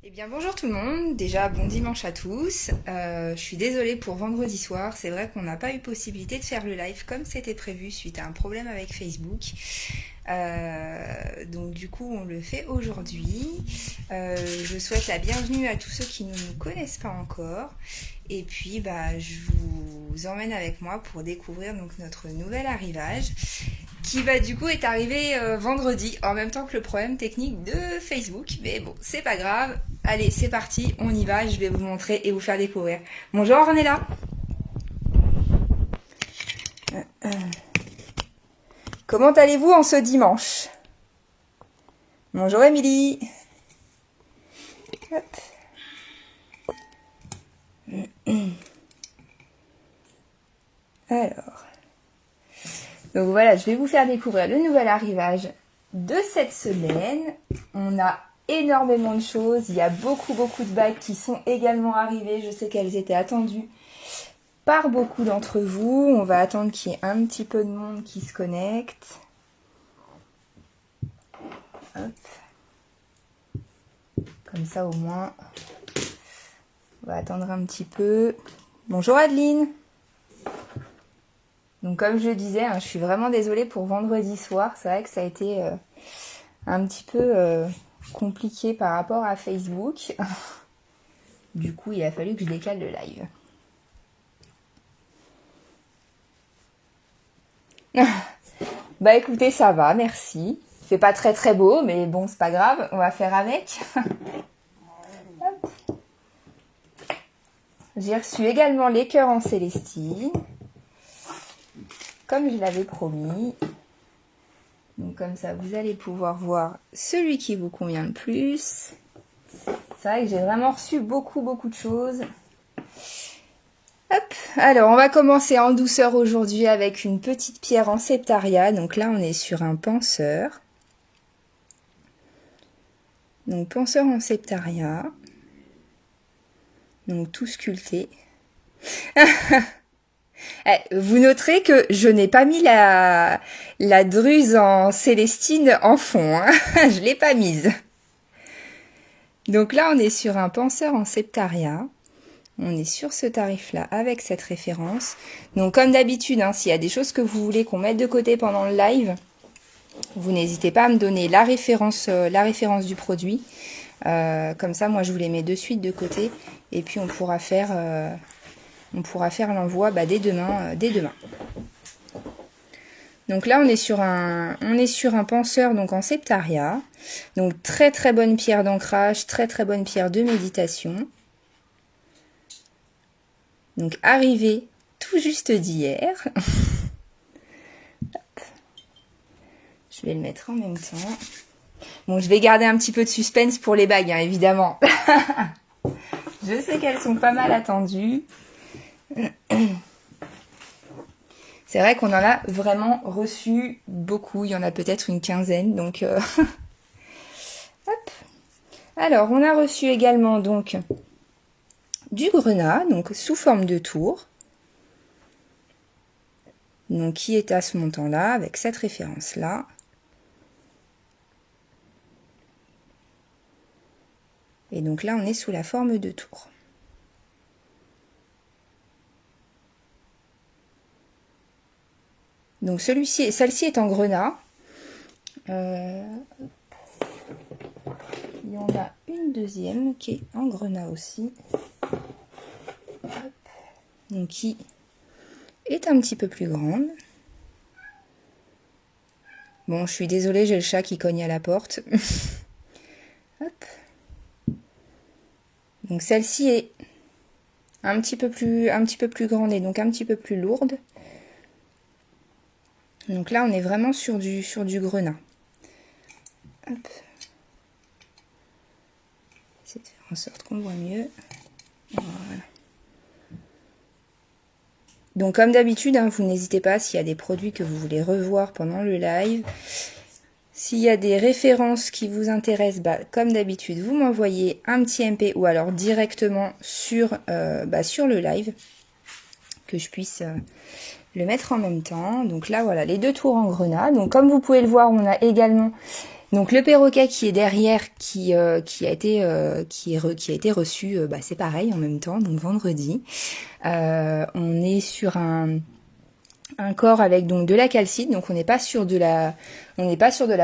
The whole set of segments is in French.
Eh bien bonjour tout le monde, déjà bon dimanche à tous. Je suis désolée pour vendredi soir, c'est vrai qu'on n'a pas eu possibilité de faire le live comme c'était prévu suite à un problème avec Facebook. Donc du coup on le fait aujourd'hui. Je souhaite la bienvenue à tous ceux qui ne nous connaissent pas encore. Et puis je vous emmène avec moi pour découvrir donc notre nouvel arrivage qui du coup est arrivé vendredi en même temps que le problème technique de Facebook. Mais bon, c'est pas grave. Allez, c'est parti, on y va, je vais vous montrer et vous faire découvrir. Bonjour Ornella. Comment allez-vous en ce dimanche? Bonjour Émilie. Hop. Alors. Donc voilà, je vais vous faire découvrir le nouvel arrivage de cette semaine. On a énormément de choses. Il y a beaucoup de bagues qui sont également arrivées. Je sais qu'elles étaient attendues par beaucoup d'entre vous. On va attendre qu'il y ait un petit peu de monde qui se connecte. Hop. Comme ça au moins. On va attendre un petit peu. Bonjour Adeline. Donc comme je disais, je suis vraiment désolée pour vendredi soir. C'est vrai que ça a été un petit peu compliqué par rapport à Facebook. Du coup, il a fallu que je décale le live. Bah écoutez, ça va, merci. C'est pas très beau, mais bon, c'est pas grave, on va faire avec. J'ai reçu également les cœurs en Célestine, comme je l'avais promis. Donc comme ça, vous allez pouvoir voir celui qui vous convient le plus. C'est vrai que j'ai vraiment reçu beaucoup de choses. Hop, alors on va commencer en douceur aujourd'hui avec une petite pierre en septaria. Donc là, on est sur un penseur. Donc penseur en septaria. Donc tout sculpté. Vous noterez que je n'ai pas mis la druse en célestine en fond. Hein. Je l'ai pas mise. Donc là, on est sur un penseur en septaria. On est sur ce tarif-là avec cette référence. Donc comme d'habitude, s'il y a des choses que vous voulez qu'on mette de côté pendant le live, vous n'hésitez pas à me donner la référence du produit. Comme ça, moi, je vous les mets de suite de côté. Et puis, on pourra faire l'envoi dès demain. Donc là, on est sur un penseur donc en septaria. Donc très bonne pierre d'ancrage, très bonne pierre de méditation. Donc arrivé tout juste d'hier. Je vais le mettre en même temps. Bon, je vais garder un petit peu de suspense pour les bagues, évidemment. Je sais qu'elles sont pas mal attendues. C'est vrai qu'on en a vraiment reçu beaucoup. Il y en a peut-être une quinzaine. Donc, hop. Alors, on a reçu également donc du grenat, donc sous forme de tour. Donc, qui est à ce montant-là, avec cette référence-là. Et donc là, on est sous la forme de tour. Donc celle-ci est en grenat. Il y en a une deuxième qui est en grenat aussi. Donc qui est un petit peu plus grande. Bon, je suis désolée, j'ai le chat qui cogne à la porte. Hop. Donc celle-ci est un petit peu plus grande et donc un petit peu plus lourde. Donc là, on est vraiment sur du grenat. Hop. J'essaie de faire en sorte qu'on voit mieux. Voilà. Donc comme d'habitude, vous n'hésitez pas s'il y a des produits que vous voulez revoir pendant le live. S'il y a des références qui vous intéressent, comme d'habitude, vous m'envoyez un petit MP ou alors directement sur le live, que je puisse le mettre en même temps. Donc là, voilà, les deux tours en grenat. Donc comme vous pouvez le voir, on a également Donc le perroquet qui est derrière, qui a été reçu, c'est pareil en même temps, donc vendredi. On est sur un corps avec donc de la calcite, donc on n'est pas sur de la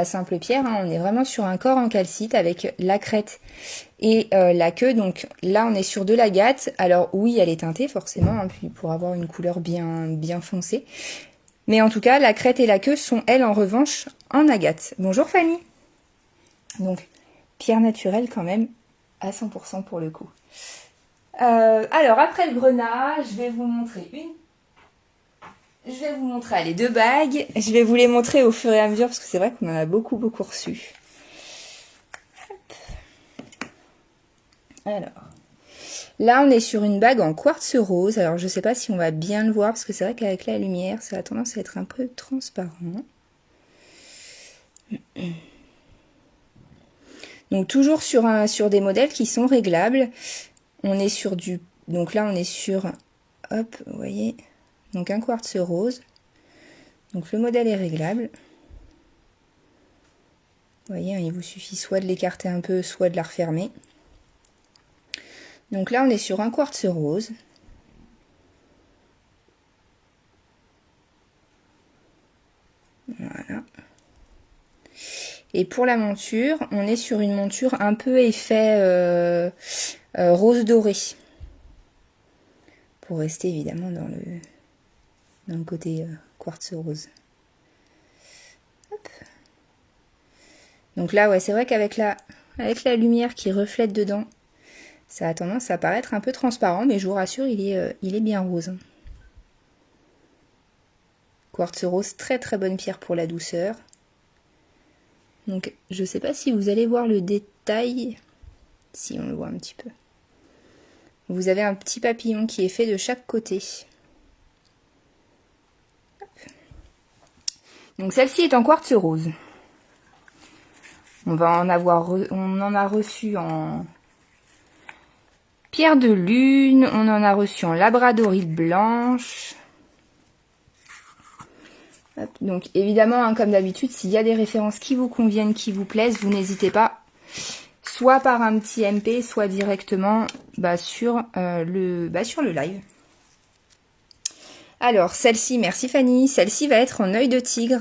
simple pierre, hein, on est vraiment sur un corps en calcite avec la crête et la queue. Donc là on est sur de l'agate. Alors oui, elle est teintée forcément, hein, puis pour avoir une couleur bien foncée. Mais en tout cas, la crête et la queue sont elles en revanche en agate. Bonjour Fanny. Donc pierre naturelle quand même à 100% pour le coup. Alors après le grenat, je vais vous montrer allez, 2 bagues. Je vais vous les montrer au fur et à mesure parce que c'est vrai qu'on en a beaucoup reçu. Alors, là on est sur une bague en quartz rose. Alors je sais pas si on va bien le voir parce que c'est vrai qu'avec la lumière, ça a tendance à être un peu transparent. Donc toujours sur des modèles qui sont réglables. On est sur donc là on est sur, hop, vous voyez, donc un quartz rose. Donc le modèle est réglable. Vous voyez, hein, il vous suffit soit de l'écarter un peu, soit de la refermer. Donc là on est sur un quartz rose. Voilà. Et pour la monture, on est sur une monture un peu effet rose doré. Pour rester évidemment dans le côté quartz rose. Hop. Donc là, ouais, c'est vrai qu'avec la lumière qui reflète dedans, ça a tendance à paraître un peu transparent, mais je vous rassure, il est bien rose. Quartz rose, très très bonne pierre pour la douceur. Donc je sais pas si vous allez voir le détail, si on le voit un petit peu. Vous avez un petit papillon qui est fait de chaque côté. Hop. Donc celle-ci est en quartz rose. On en a reçu en pierre de lune, on en a reçu en labradorite blanche. Hop. Donc évidemment, hein, comme d'habitude, s'il y a des références qui vous conviennent, qui vous plaisent, vous n'hésitez pas, soit par un petit MP, soit directement sur le live. Alors celle-ci, merci Fanny, celle-ci va être en œil de tigre.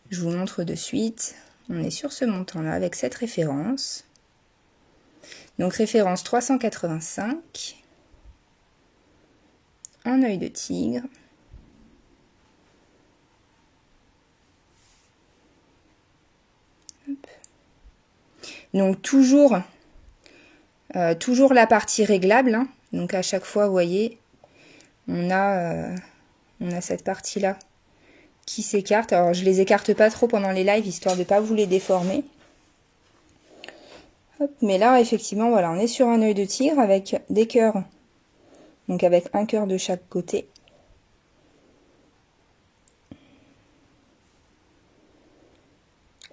Je vous montre de suite. On est sur ce montant-là avec cette référence. Donc référence 385 en œil de tigre. Hop. Donc toujours la partie réglable, hein. Donc à chaque fois, vous voyez, on a cette partie-là qui s'écarte. Alors je les écarte pas trop pendant les lives, histoire de ne pas vous les déformer. Hop, mais là, effectivement, voilà, on est sur un œil de tigre avec des cœurs. Donc avec un cœur de chaque côté.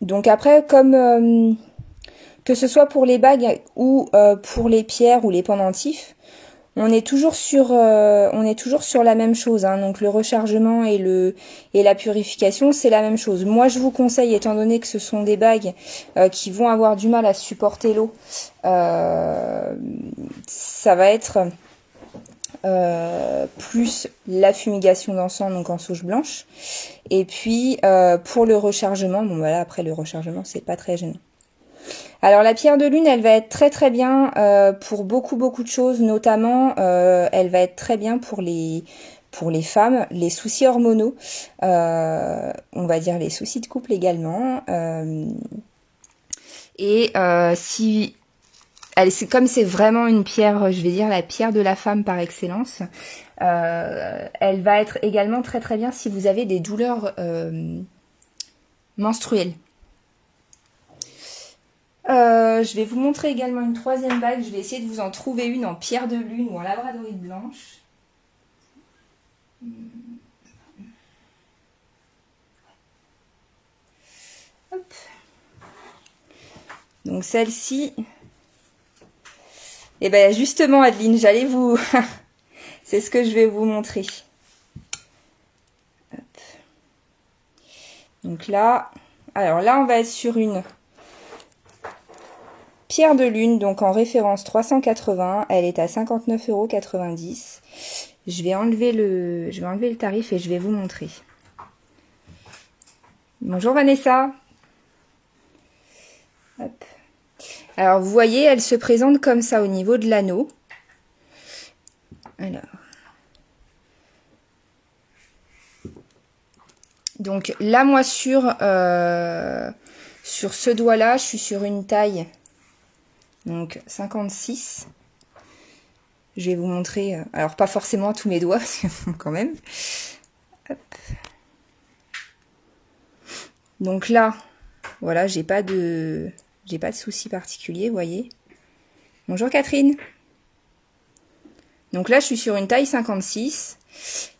Donc après, comme que ce soit pour les bagues ou pour les pierres ou les pendentifs, on est toujours sur la même chose, hein. Donc le rechargement et la purification, c'est la même chose. Moi, je vous conseille, étant donné que ce sont des bagues qui vont avoir du mal à supporter l'eau, ça va être plus la fumigation d'encens, donc en souche blanche. Et puis pour le rechargement, bon voilà, après le rechargement, c'est pas très gênant. Alors la pierre de lune, elle va être très très bien pour beaucoup de choses, notamment elle va être très bien pour les femmes, les soucis hormonaux, on va dire les soucis de couple également. Si comme c'est vraiment une pierre, je vais dire la pierre de la femme par excellence, elle va être également très très bien si vous avez des douleurs menstruelles. Je vais vous montrer également une troisième bague. Je vais essayer de vous en trouver une en pierre de lune ou en labradorite blanche. Hop. Donc celle-ci, et ben justement Adeline, j'allais vous... c'est ce que je vais vous montrer. Hop. Donc là, alors là on va être sur une Pierre de Lune, donc en référence 380, elle est à 59,90 €. Je vais enlever le tarif et je vais vous montrer. Bonjour Vanessa. Hop. Alors vous voyez, elle se présente comme ça au niveau de l'anneau. Alors. Donc là, moi sur ce doigt-là, je suis sur une taille donc 56. Je vais vous montrer, alors pas forcément tous mes doigts, quand même. Hop. Donc là, voilà, j'ai pas de souci particulier, vous voyez. Bonjour Catherine. Donc là, je suis sur une taille 56.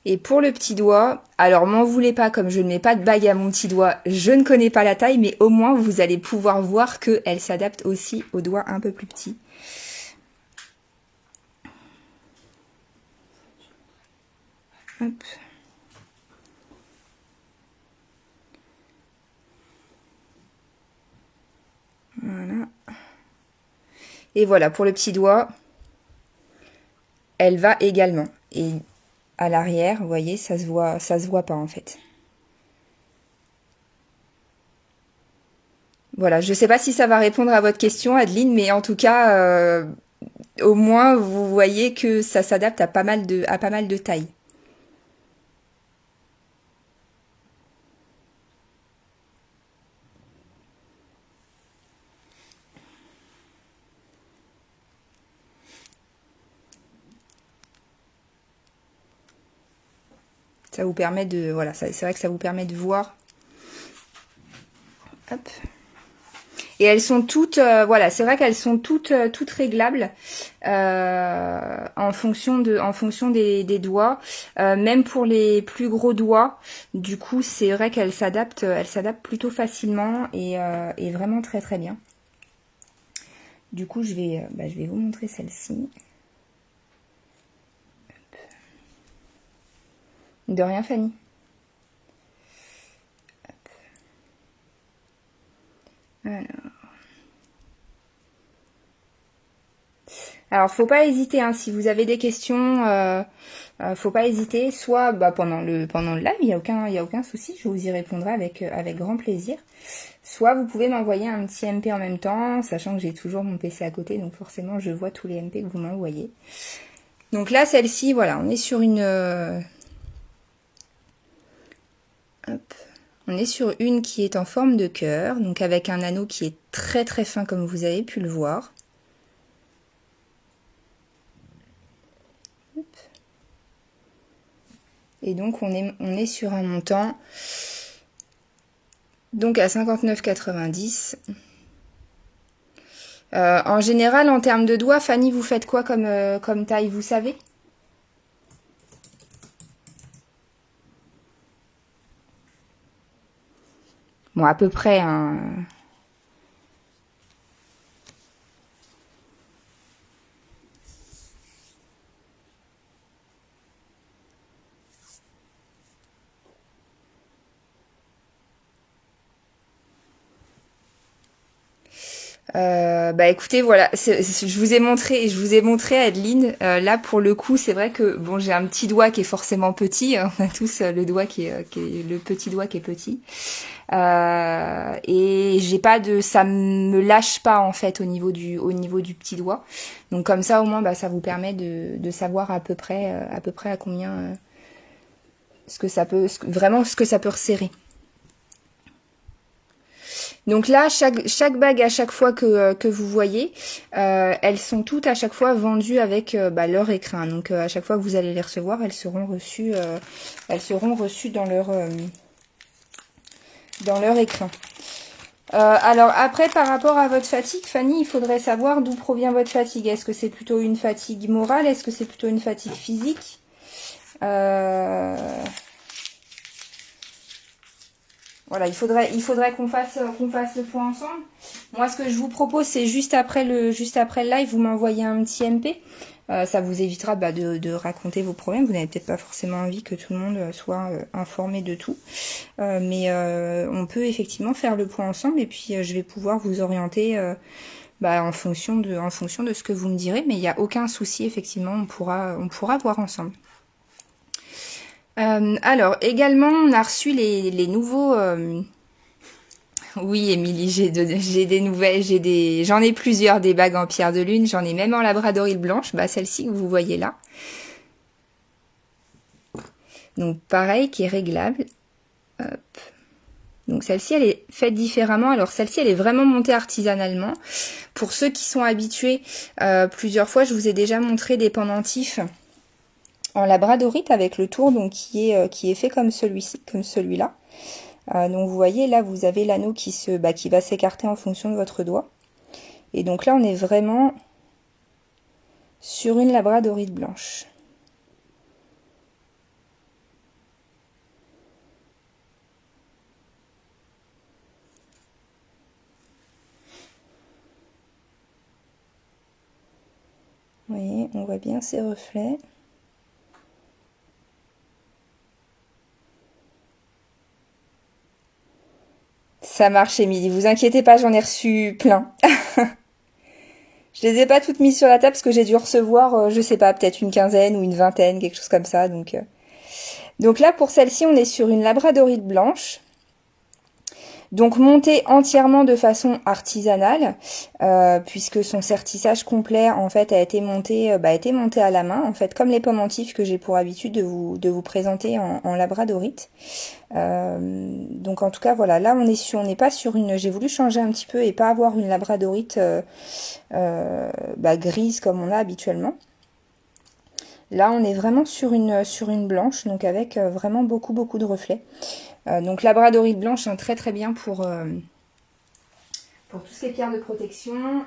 Et pour le petit doigt, alors m'en voulez pas, comme je ne mets pas de bague à mon petit doigt, je ne connais pas la taille, mais au moins vous allez pouvoir voir qu'elle s'adapte aussi aux doigts un peu plus petits. Hop. Voilà. Et voilà, pour le petit doigt, elle va également. Et à l'arrière, vous voyez, ça se voit pas en fait. Voilà, je sais pas si ça va répondre à votre question, Adeline, mais en tout cas, au moins vous voyez que ça s'adapte à pas mal de tailles. Ça vous permet de, voilà, c'est vrai que ça vous permet de voir. Hop. Et elles sont toutes, voilà, c'est vrai qu'elles sont toutes réglables en fonction des doigts, même pour les plus gros doigts. Du coup, c'est vrai qu'elles s'adaptent plutôt facilement et vraiment très très bien. Du coup, je vais vous montrer celle-ci. De rien, Fanny. Alors, faut pas hésiter, hein, si vous avez des questions, faut pas hésiter. Soit pendant le live, il y a aucun souci, je vous y répondrai avec grand plaisir. Soit vous pouvez m'envoyer un petit MP en même temps, sachant que j'ai toujours mon PC à côté, donc forcément je vois tous les MP que vous m'envoyez. Donc là, celle-ci, voilà, on est sur une hop. On est sur une qui est en forme de cœur, donc avec un anneau qui est très très fin comme vous avez pu le voir. Hop. Et donc on est sur un montant donc à 59,90 €. En général, en termes de doigts, Fanny, vous faites quoi comme taille, vous savez? Bon, à peu près, hein. Écoutez, voilà, je vous ai montré Adeline. Là pour le coup, c'est vrai que bon, j'ai un petit doigt qui est forcément petit. Hein, on a tous le doigt qui est le petit doigt qui est petit. Et j'ai pas ça me lâche pas en fait au niveau du petit doigt. Donc comme ça au moins, ça vous permet de savoir à peu près à combien ce que ça peut resserrer. Donc là, chaque bague à chaque fois que vous voyez, elles sont toutes à chaque fois vendues avec leur écrin. Donc à chaque fois que vous allez les recevoir, elles seront reçues dans leur écrin. Alors après, par rapport à votre fatigue, Fanny, il faudrait savoir d'où provient votre fatigue. Est-ce que c'est plutôt une fatigue morale? Est-ce que c'est plutôt une fatigue physique? Voilà, il faudrait qu'on fasse le point ensemble. Moi, ce que je vous propose, c'est juste après le live, vous m'envoyez un petit MP. Ça vous évitera de raconter vos problèmes. Vous n'avez peut-être pas forcément envie que tout le monde soit informé de tout. Mais on peut effectivement faire le point ensemble et puis je vais pouvoir vous orienter bah, en fonction de ce que vous me direz, mais il n'y a aucun souci, effectivement, on pourra voir ensemble. Alors, également, on a reçu les nouveaux... Oui, Émilie, j'ai des nouvelles, j'en ai plusieurs des bagues en pierre de lune, j'en ai même en labradorite blanche, bah celle-ci que vous voyez là. Donc pareil, qui est réglable. Hop. Donc celle-ci, elle est faite différemment. Alors celle-ci, elle est vraiment montée artisanalement. Pour ceux qui sont habitués, plusieurs fois, je vous ai déjà montré des pendentifs en labradorite avec le tour, donc qui est fait comme celui-ci, comme celui-là. Donc vous voyez, là, vous avez l'anneau qui va s'écarter en fonction de votre doigt. Et donc là, on est vraiment sur une labradorite blanche. Vous voyez, on voit bien ces reflets. Ça marche, Émilie. Vous inquiétez pas, j'en ai reçu plein. Je les ai pas toutes mises sur la table parce que j'ai dû recevoir, je sais pas, peut-être une quinzaine ou une vingtaine, quelque chose comme ça. Donc là, pour celle-ci, on est sur une labradorite blanche. Donc montée entièrement de façon artisanale, puisque son sertissage complet en fait a été monté à la main, en fait comme les pendentifs que j'ai pour habitude de vous présenter en labradorite. Donc en tout cas voilà, là on n'est pas sur une, j'ai voulu changer un petit peu et pas avoir une labradorite grise comme on a habituellement. Là on est vraiment sur une blanche, donc avec vraiment beaucoup de reflets. Donc labradorite blanche, hein, très très bien pour tout ce qui est pierres de protection.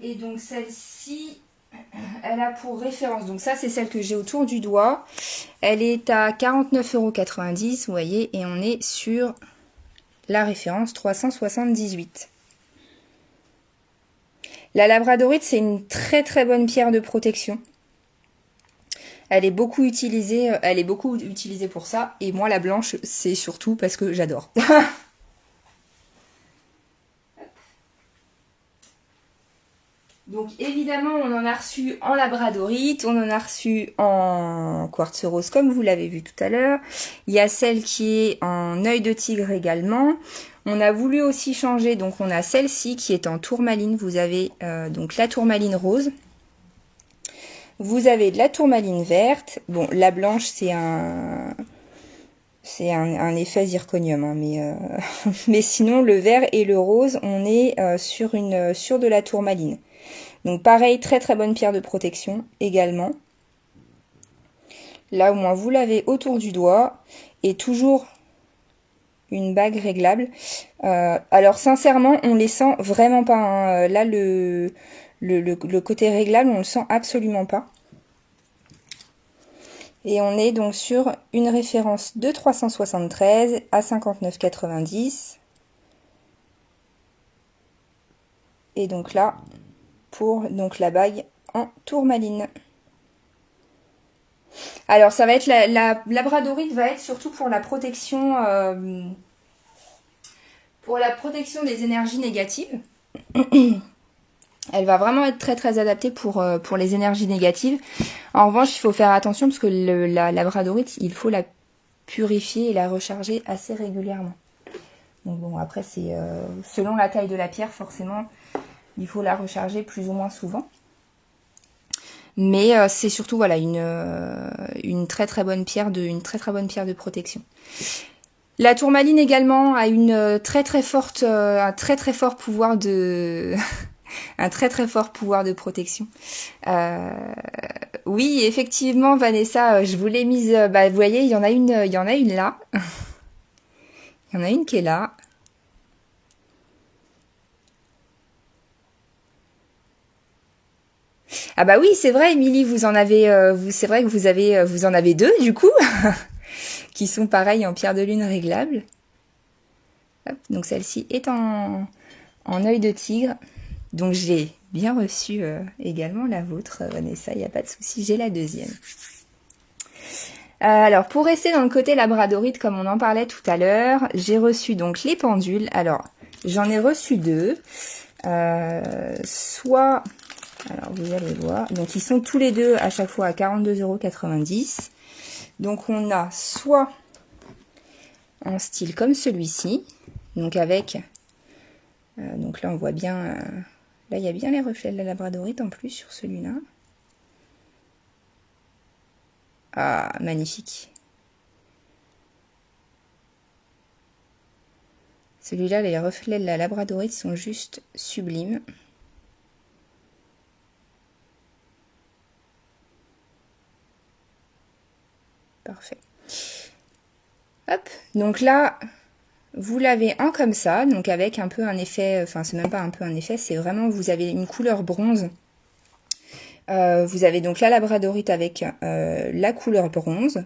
Et donc celle-ci, elle a pour référence, donc ça c'est celle que j'ai autour du doigt. Elle est à 49,90 €, vous voyez, et on est sur la référence 378. La labradorite, c'est une très très bonne pierre de protection. Elle est beaucoup utilisée pour ça. Et moi, la blanche, c'est surtout parce que j'adore. Donc évidemment, on en a reçu en labradorite, on en a reçu en quartz rose comme vous l'avez vu tout à l'heure. Il y a celle qui est en œil de tigre également. On a voulu aussi changer, donc on a celle-ci qui est en tourmaline. Vous avez donc la tourmaline rose. Vous avez de la tourmaline verte. Bon, la blanche, c'est un effet zirconium, hein, mais sinon, le vert et le rose, on est sur de la tourmaline. Donc pareil, très très bonne pierre de protection également. Là, au moins, vous l'avez autour du doigt. Et toujours une bague réglable. Alors, sincèrement, on les sent vraiment pas, hein. Là, le côté réglable, on le sent absolument pas. Et on est donc sur une référence de 373 à 59,90. Et donc là, pour donc la bague en tourmaline. Alors ça va être la labradorite va être surtout pour la protection des énergies négatives. Elle va vraiment être très très adaptée pour les énergies négatives. En revanche, il faut faire attention parce que la labradorite, il faut la purifier et la recharger assez régulièrement. Donc bon, après c'est selon la taille de la pierre, forcément, il faut la recharger plus ou moins souvent. Mais c'est surtout voilà une très très bonne pierre de protection. La tourmaline également a un très très fort pouvoir de un très très fort pouvoir de protection. Oui, effectivement, Vanessa, je vous l'ai mise. Vous voyez, il y en a une là. Il y en a une qui est là. Ah bah oui, c'est vrai, Émilie, c'est vrai que vous en avez deux du coup, qui sont pareils en pierre de lune réglable. Hop, donc celle-ci est en œil de tigre. Donc j'ai bien reçu également la vôtre, Vanessa, il n'y a pas de souci, j'ai la deuxième. Alors pour rester dans le côté labradorite, comme on en parlait tout à l'heure, j'ai reçu donc les pendules. Alors J'en ai reçu deux. Soit, alors vous allez voir, donc ils sont tous les deux à chaque fois à 42,90 €. Donc on a soit en style comme celui-ci, donc avec, donc là on voit bien, là il y a bien les reflets de la labradorite en plus sur celui-là. Ah, magnifique. Celui-là, les reflets de la labradorite sont juste sublimes. Parfait. Hop, donc là, vous l'avez en comme ça, donc avec un peu un effet, enfin c'est même pas un peu un effet, c'est vraiment, vous avez une couleur bronze. Vous avez donc la labradorite avec la couleur bronze,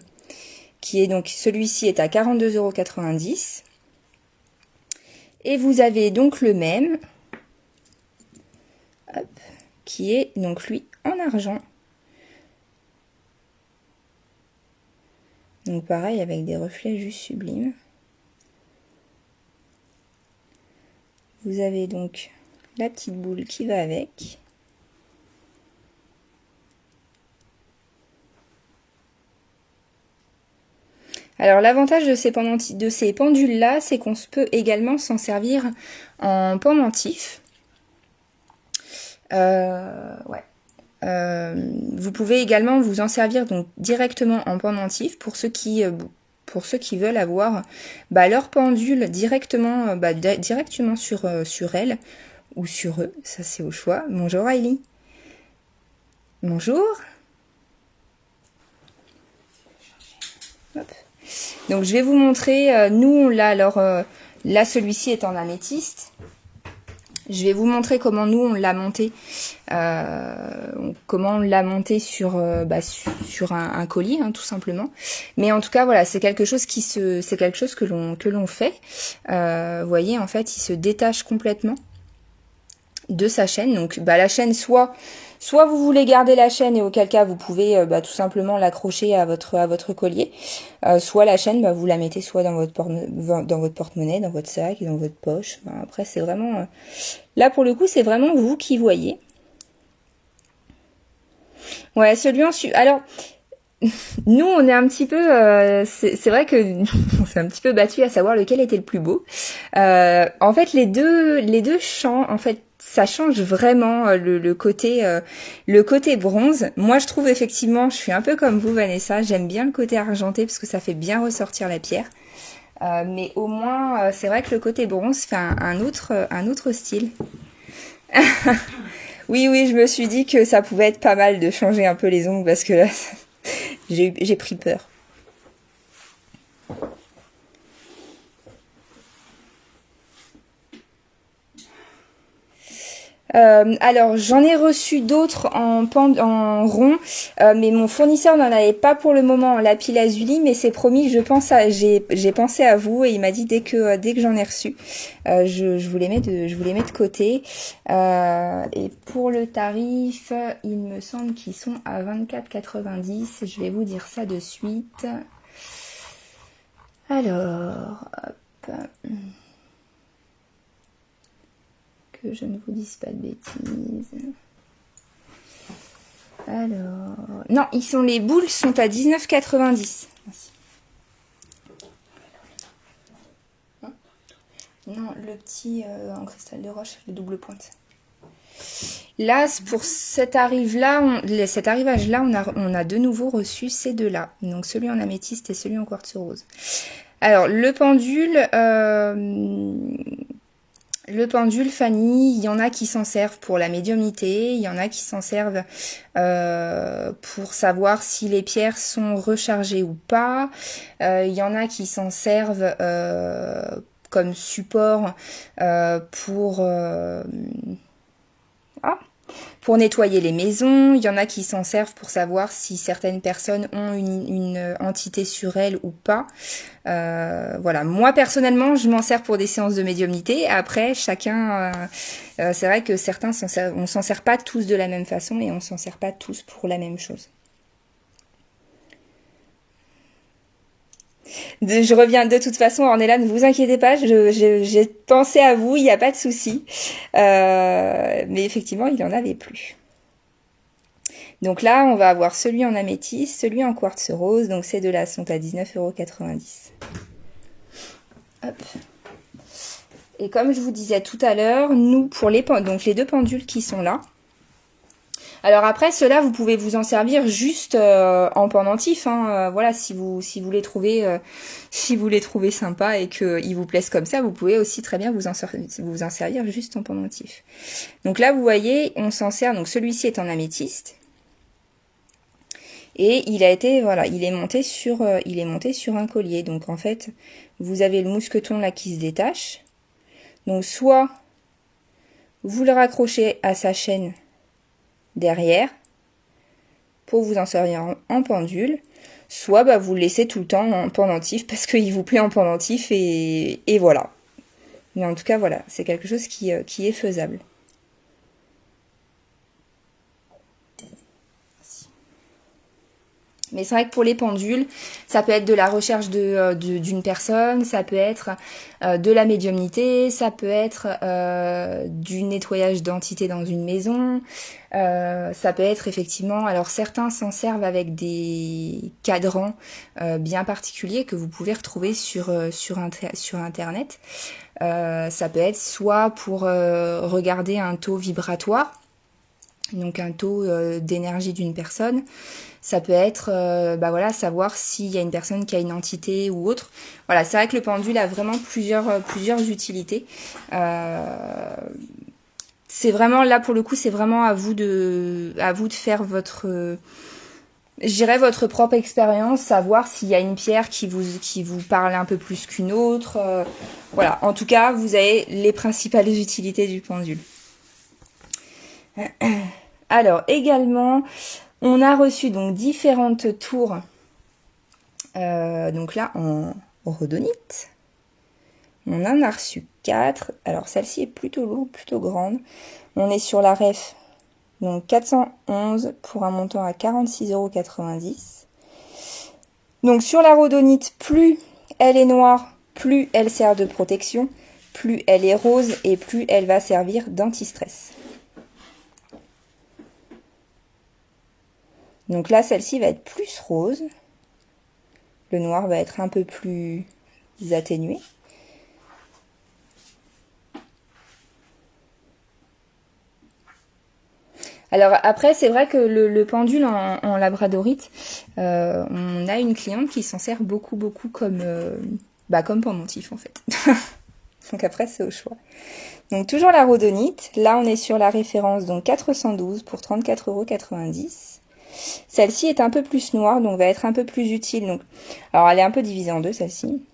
qui est donc, celui-ci est à 42,90 €. Et vous avez donc le même, hop, qui est donc lui en argent. Donc pareil avec des reflets juste sublimes. Vous avez donc la petite boule qui va avec. Alors l'avantage de ces pendules-là, c'est qu'on peut également s'en servir en pendentif. Ouais. Vous pouvez également vous en servir donc directement en pendentif pour ceux qui veulent avoir leur pendule directement, directement sur elle ou sur eux, ça c'est au choix. Bonjour Hailey. Bonjour. Hop. Donc je vais vous montrer, nous on l'a alors, là celui-ci est en améthyste. Je vais vous montrer comment nous on l'a monté, sur un colis, hein, tout simplement. Mais en tout cas voilà, c'est quelque chose que l'on fait. Vous voyez en fait, il se détache complètement de sa chaîne. Donc la chaîne, soit vous voulez garder la chaîne et auquel cas vous pouvez tout simplement l'accrocher à votre collier, soit la chaîne vous la mettez soit dans votre porte-monnaie, dans votre sac, dans votre poche. Après c'est vraiment là pour le coup c'est vraiment vous qui voyez. Ouais, celui en alors nous on est un petit peu c'est vrai que on s'est un petit peu battu à savoir lequel était le plus beau. En fait les deux champs en fait ça change vraiment le côté bronze. Moi, je trouve effectivement, je suis un peu comme vous, Vanessa, j'aime bien le côté argenté parce que ça fait bien ressortir la pierre. Mais au moins, c'est vrai que le côté bronze fait un autre style. Oui, je me suis dit que ça pouvait être pas mal de changer un peu les ongles parce que là, j'ai pris peur. Alors j'en ai reçu d'autres en rond, mais mon fournisseur n'en avait pas pour le moment en lapis-lazuli, mais c'est promis, j'ai pensé à vous et il m'a dit dès que j'en ai reçu, je vous les mets de côté. Et pour le tarif, il me semble qu'ils sont à 24,90 €. Je vais vous dire ça de suite. Alors, hop. Que je ne vous dise pas de bêtises. Alors, non, les boules sont à 19,90 €. Non, le petit en cristal de roche, le double pointe. Là, pour cet cet arrivage-là, on a de nouveau reçu ces deux-là. Donc celui en améthyste et celui en quartz rose. Alors, le pendule, Fanny, il y en a qui s'en servent pour la médiumnité, il y en a qui s'en servent pour savoir si les pierres sont rechargées ou pas, il y en a qui s'en servent comme support pour nettoyer les maisons, il y en a qui s'en servent pour savoir si certaines personnes ont une entité sur elles ou pas. Voilà, moi personnellement, je m'en sers pour des séances de médiumnité. Après, chacun, c'est vrai que certains on s'en sert pas tous de la même façon et on s'en sert pas tous pour la même chose. Je reviens de toute façon, Ornella, ne vous inquiétez pas, j'ai pensé à vous, il n'y a pas de souci. Mais effectivement, il n'y en avait plus. Donc là, on va avoir celui en améthyste, celui en quartz rose. Donc ces deux-là sont à 19,90 €. Hop. Et comme je vous disais tout à l'heure, nous, pour donc les deux pendules qui sont là. Alors après, ceux-là, vous pouvez vous en servir juste en pendentif. Hein, voilà, si vous les trouvez sympas et qu'ils vous plaisent comme ça, vous pouvez aussi très bien vous en servir juste en pendentif. Donc là, vous voyez, on s'en sert. Donc celui-ci est en améthyste. Et il est monté sur un collier. Donc en fait, vous avez le mousqueton là qui se détache. Donc soit vous le raccrochez à sa chaîne derrière pour vous en servir en pendule, soit vous le laissez tout le temps en pendentif parce qu'il vous plaît en pendentif et voilà. Mais en tout cas, voilà, c'est quelque chose qui est faisable. Mais c'est vrai que pour les pendules, ça peut être de la recherche d'une personne, ça peut être de la médiumnité, ça peut être du nettoyage d'entités dans une maison, ça peut être effectivement... Alors certains s'en servent avec des cadrans bien particuliers que vous pouvez retrouver sur Internet. Ça peut être soit pour regarder un taux vibratoire, donc un taux d'énergie d'une personne. Ça peut être, savoir s'il y a une personne qui a une entité ou autre. Voilà, c'est vrai que le pendule a vraiment plusieurs utilités. C'est vraiment, là pour le coup, c'est vraiment à vous de faire votre propre expérience, savoir s'il y a une pierre qui vous parle un peu plus qu'une autre. Voilà, en tout cas, vous avez les principales utilités du pendule. Alors, également, on a reçu donc différentes tours, donc là en rhodonite. On en a reçu 4. Alors celle-ci est plutôt lourde, plutôt grande. On est sur la ref, donc 411 pour un montant à 46,90 €. Donc sur la rhodonite, plus elle est noire, plus elle sert de protection, plus elle est rose et plus elle va servir d'anti-stress. Donc là, celle-ci va être plus rose. Le noir va être un peu plus atténué. Alors après, c'est vrai que le pendule en labradorite, on a une cliente qui s'en sert beaucoup comme pendentif en fait. Donc après, c'est au choix. Donc toujours la rhodonite. Là, on est sur la référence donc 412 pour 34,90 €. Celle-ci est un peu plus noire, donc va être un peu plus utile. Donc, alors elle est un peu divisée en deux, celle-ci.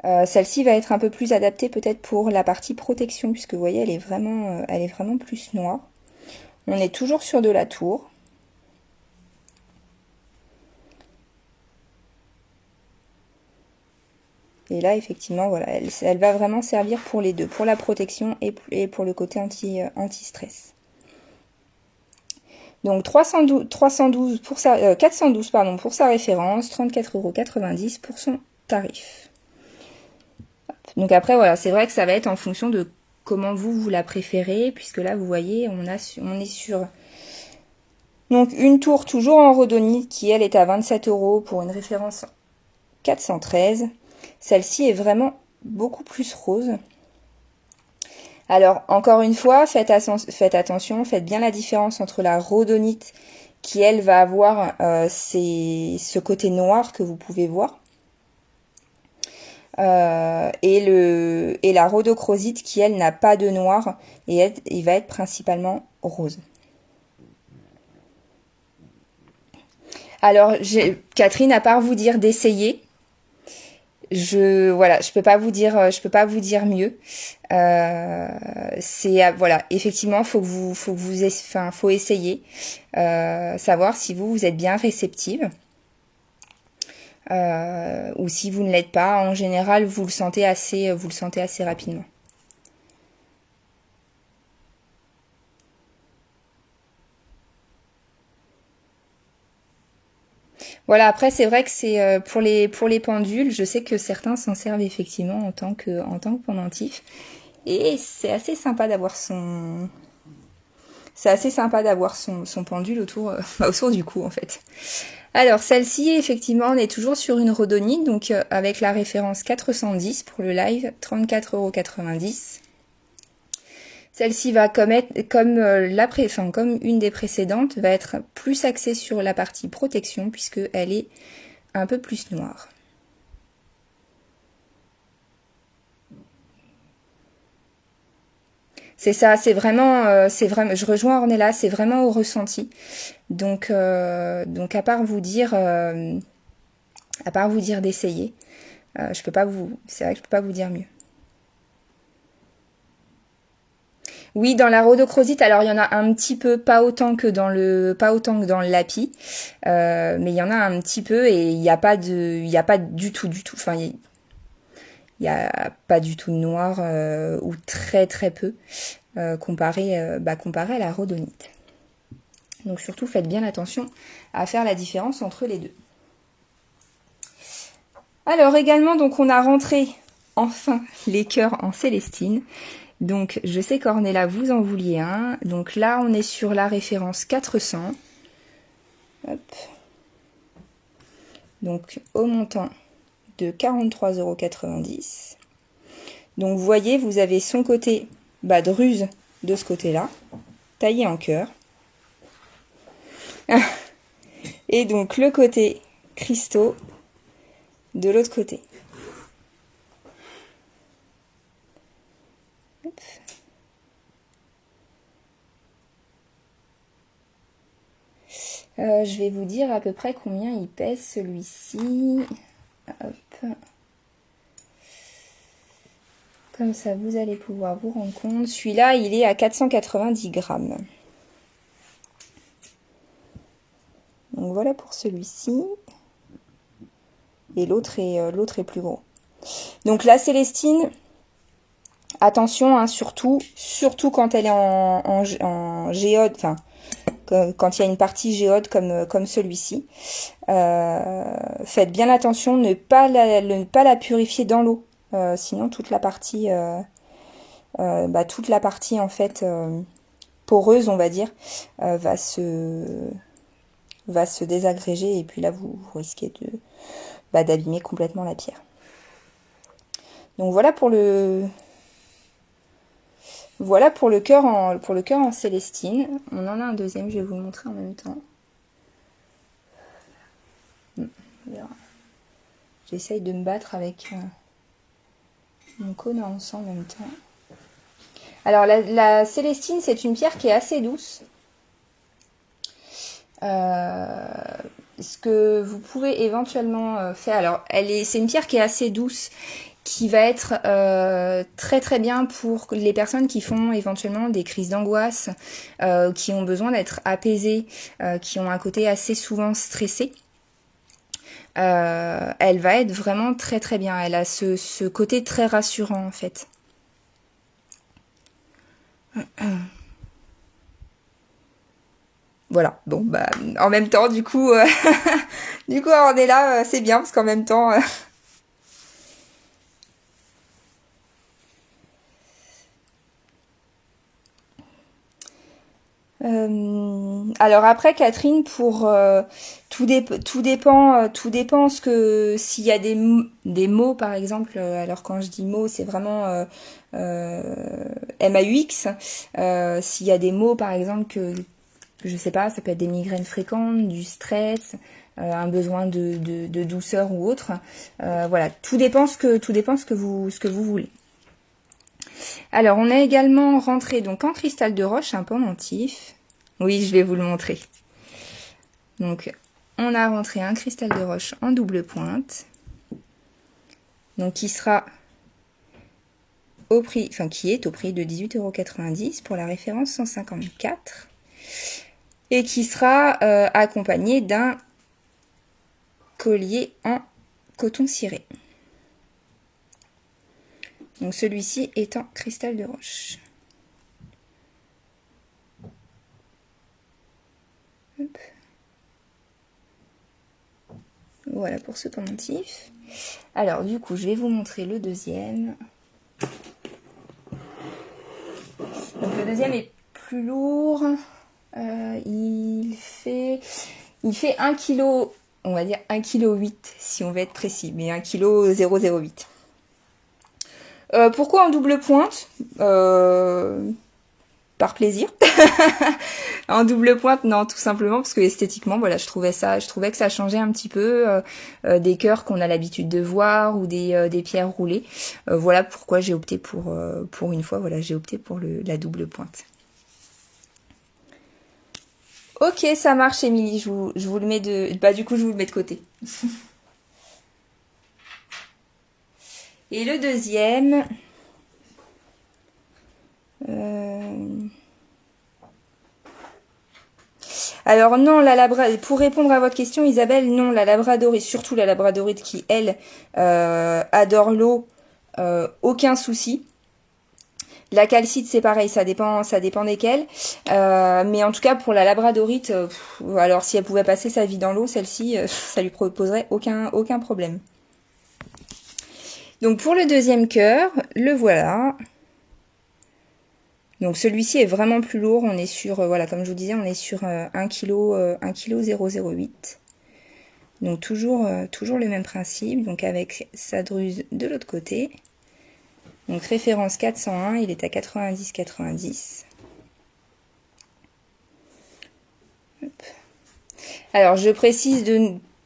Celle-ci va être un peu plus adaptée peut-être pour la partie protection, puisque vous voyez, elle est vraiment plus noire. On est toujours sur de la tour. Et là, effectivement, voilà, elle va vraiment servir pour les deux, pour la protection et pour le côté anti-stress. Donc 412 pour sa référence, 34,90 € pour son tarif. Donc après, voilà, c'est vrai que ça va être en fonction de comment vous la préférez, puisque là, vous voyez, on est sur donc une tour toujours en rhodonite qui, elle, est à 27 € pour une référence 413. Celle-ci est vraiment beaucoup plus rose. Alors, encore une fois, faites attention, faites bien la différence entre la rhodonite qui, elle, va avoir ce côté noir que vous pouvez voir, et la rhodochrosite qui, elle, n'a pas de noir et il va être principalement rose. Alors, Catherine, à part vous dire d'essayer, je peux pas vous dire mieux. Voilà, effectivement, faut essayer, savoir si vous êtes bien réceptive, ou si vous ne l'êtes pas. En général, vous le sentez assez rapidement. Voilà, après c'est vrai que c'est pour les pendules, je sais que certains s'en servent effectivement en tant que pendentif. Et c'est assez sympa d'avoir son pendule autour, autour du cou en fait. Alors celle-ci, effectivement, on est toujours sur une rhodonite, donc avec la référence 410 pour le live, 34,90 €. Celle-ci va comme une des précédentes, va être plus axée sur la partie protection puisque elle est un peu plus noire. C'est ça, c'est vraiment, je rejoins Ornella, c'est vraiment au ressenti. Donc à part vous dire d'essayer, je peux pas vous, c'est vrai que je peux pas vous dire mieux. Oui, dans la rhodochrosite, alors il y en a un petit peu, pas autant que dans le lapis, mais il y en a un petit peu et il y a pas du tout, enfin il y a pas du tout de noir ou très très peu comparé à la rhodonite. Donc surtout faites bien attention à faire la différence entre les deux. Alors également, donc on a rentré enfin les cœurs en célestine. Donc je sais qu'Ornella vous en vouliez un. Donc là on est sur la référence 400. Hop. Donc au montant de 43,90 €. Donc vous voyez, vous avez son côté druse de ce côté-là, taillé en cœur. Et donc le côté cristaux de l'autre côté. Hop. Je vais vous dire à peu près combien il pèse celui-ci. Hop. Comme ça, vous allez pouvoir vous rendre compte. Celui-là, il est à 490 grammes. Donc voilà pour celui-ci. Et l'autre est plus gros. Donc la Célestine, attention, hein, surtout quand elle est en géode, enfin, quand il y a une partie géode comme celui-ci. Faites bien attention, ne pas la purifier dans l'eau. Sinon, toute la partie en fait poreuse, on va dire, va se désagréger et puis là vous risquez d'abîmer complètement la pierre. Donc voilà pour le cœur en célestine. On en a un deuxième, je vais vous le montrer en même temps. J'essaye de me battre avec mon cône en sang en même temps. Alors la célestine, c'est une pierre qui est assez douce. Ce que vous pouvez éventuellement faire, alors c'est une pierre qui est assez douce, qui va être très très bien pour les personnes qui font éventuellement des crises d'angoisse, qui ont besoin d'être apaisées, qui ont un côté assez souvent stressé. Elle va être vraiment très très bien. Elle a ce côté très rassurant en fait. Voilà, bon en même temps du coup on est là, c'est bien parce qu'en même temps alors après Catherine, pour tout dépend s'il y a des mots par exemple. Alors quand je dis mots, c'est vraiment MAUX. S'il y a des mots par exemple que je sais pas, ça peut être des migraines fréquentes, du stress, un besoin de douceur ou autre. Voilà, tout dépend ce que vous voulez. Alors, on a également rentré donc en cristal de roche un pendentif. Oui, je vais vous le montrer. Donc, on a rentré un cristal de roche en double pointe. Donc, qui sera au prix, enfin, qui est au prix de 18,90 € pour la référence 154. Et qui sera accompagné d'un collier en coton ciré. Donc celui-ci est en cristal de roche. Hop. Voilà pour ce pendentif. Alors du coup, je vais vous montrer le deuxième. Donc le deuxième est plus lourd. Il fait 1 kg, on va dire 1,8 kg si on veut être précis, mais 1,008 kg. Pourquoi en double pointe par plaisir. En double pointe, non, tout simplement parce que esthétiquement, voilà, je trouvais que ça changeait un petit peu des cœurs qu'on a l'habitude de voir ou des pierres roulées. Voilà pourquoi j'ai opté pour une fois, voilà, j'ai opté pour la double pointe. Ok, ça marche, Émilie. Je vous le mets du coup, je vous le mets de côté. Et le deuxième. Alors non, pour répondre à votre question, Isabelle, non, la labradorite, surtout la labradorite qui, elle, adore l'eau, aucun souci. La calcite, c'est pareil, ça dépend desquelles. Mais en tout cas, pour la labradorite, alors si elle pouvait passer sa vie dans l'eau, celle-ci, ça lui poserait aucun problème. Donc pour le deuxième cœur, le voilà. Donc celui-ci est vraiment plus lourd, on est sur, voilà, comme je vous disais, on est sur 1,008 kg. Donc toujours le même principe, donc avec sa druse de l'autre côté. Donc référence 401, il est à 90,90. Alors je précise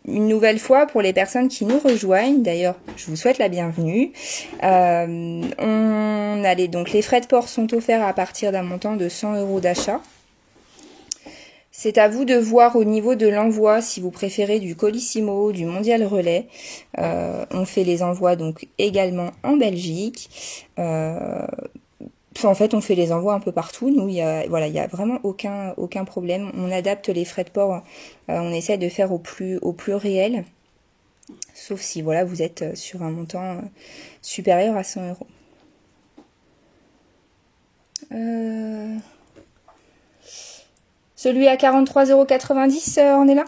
une nouvelle fois pour les personnes qui nous rejoignent, d'ailleurs je vous souhaite la bienvenue. Donc les frais de port sont offerts à partir d'un montant de 100 € d'achat. C'est à vous de voir au niveau de l'envoi si vous préférez du Colissimo, du Mondial Relais. On fait les envois donc également en Belgique. En fait, on fait les envois un peu partout. Nous, il y a vraiment aucun problème. On adapte les frais de port. On essaie de faire au plus réel. Sauf si, voilà, vous êtes sur un montant supérieur à 100 €. Celui à 43,90 €, on est là?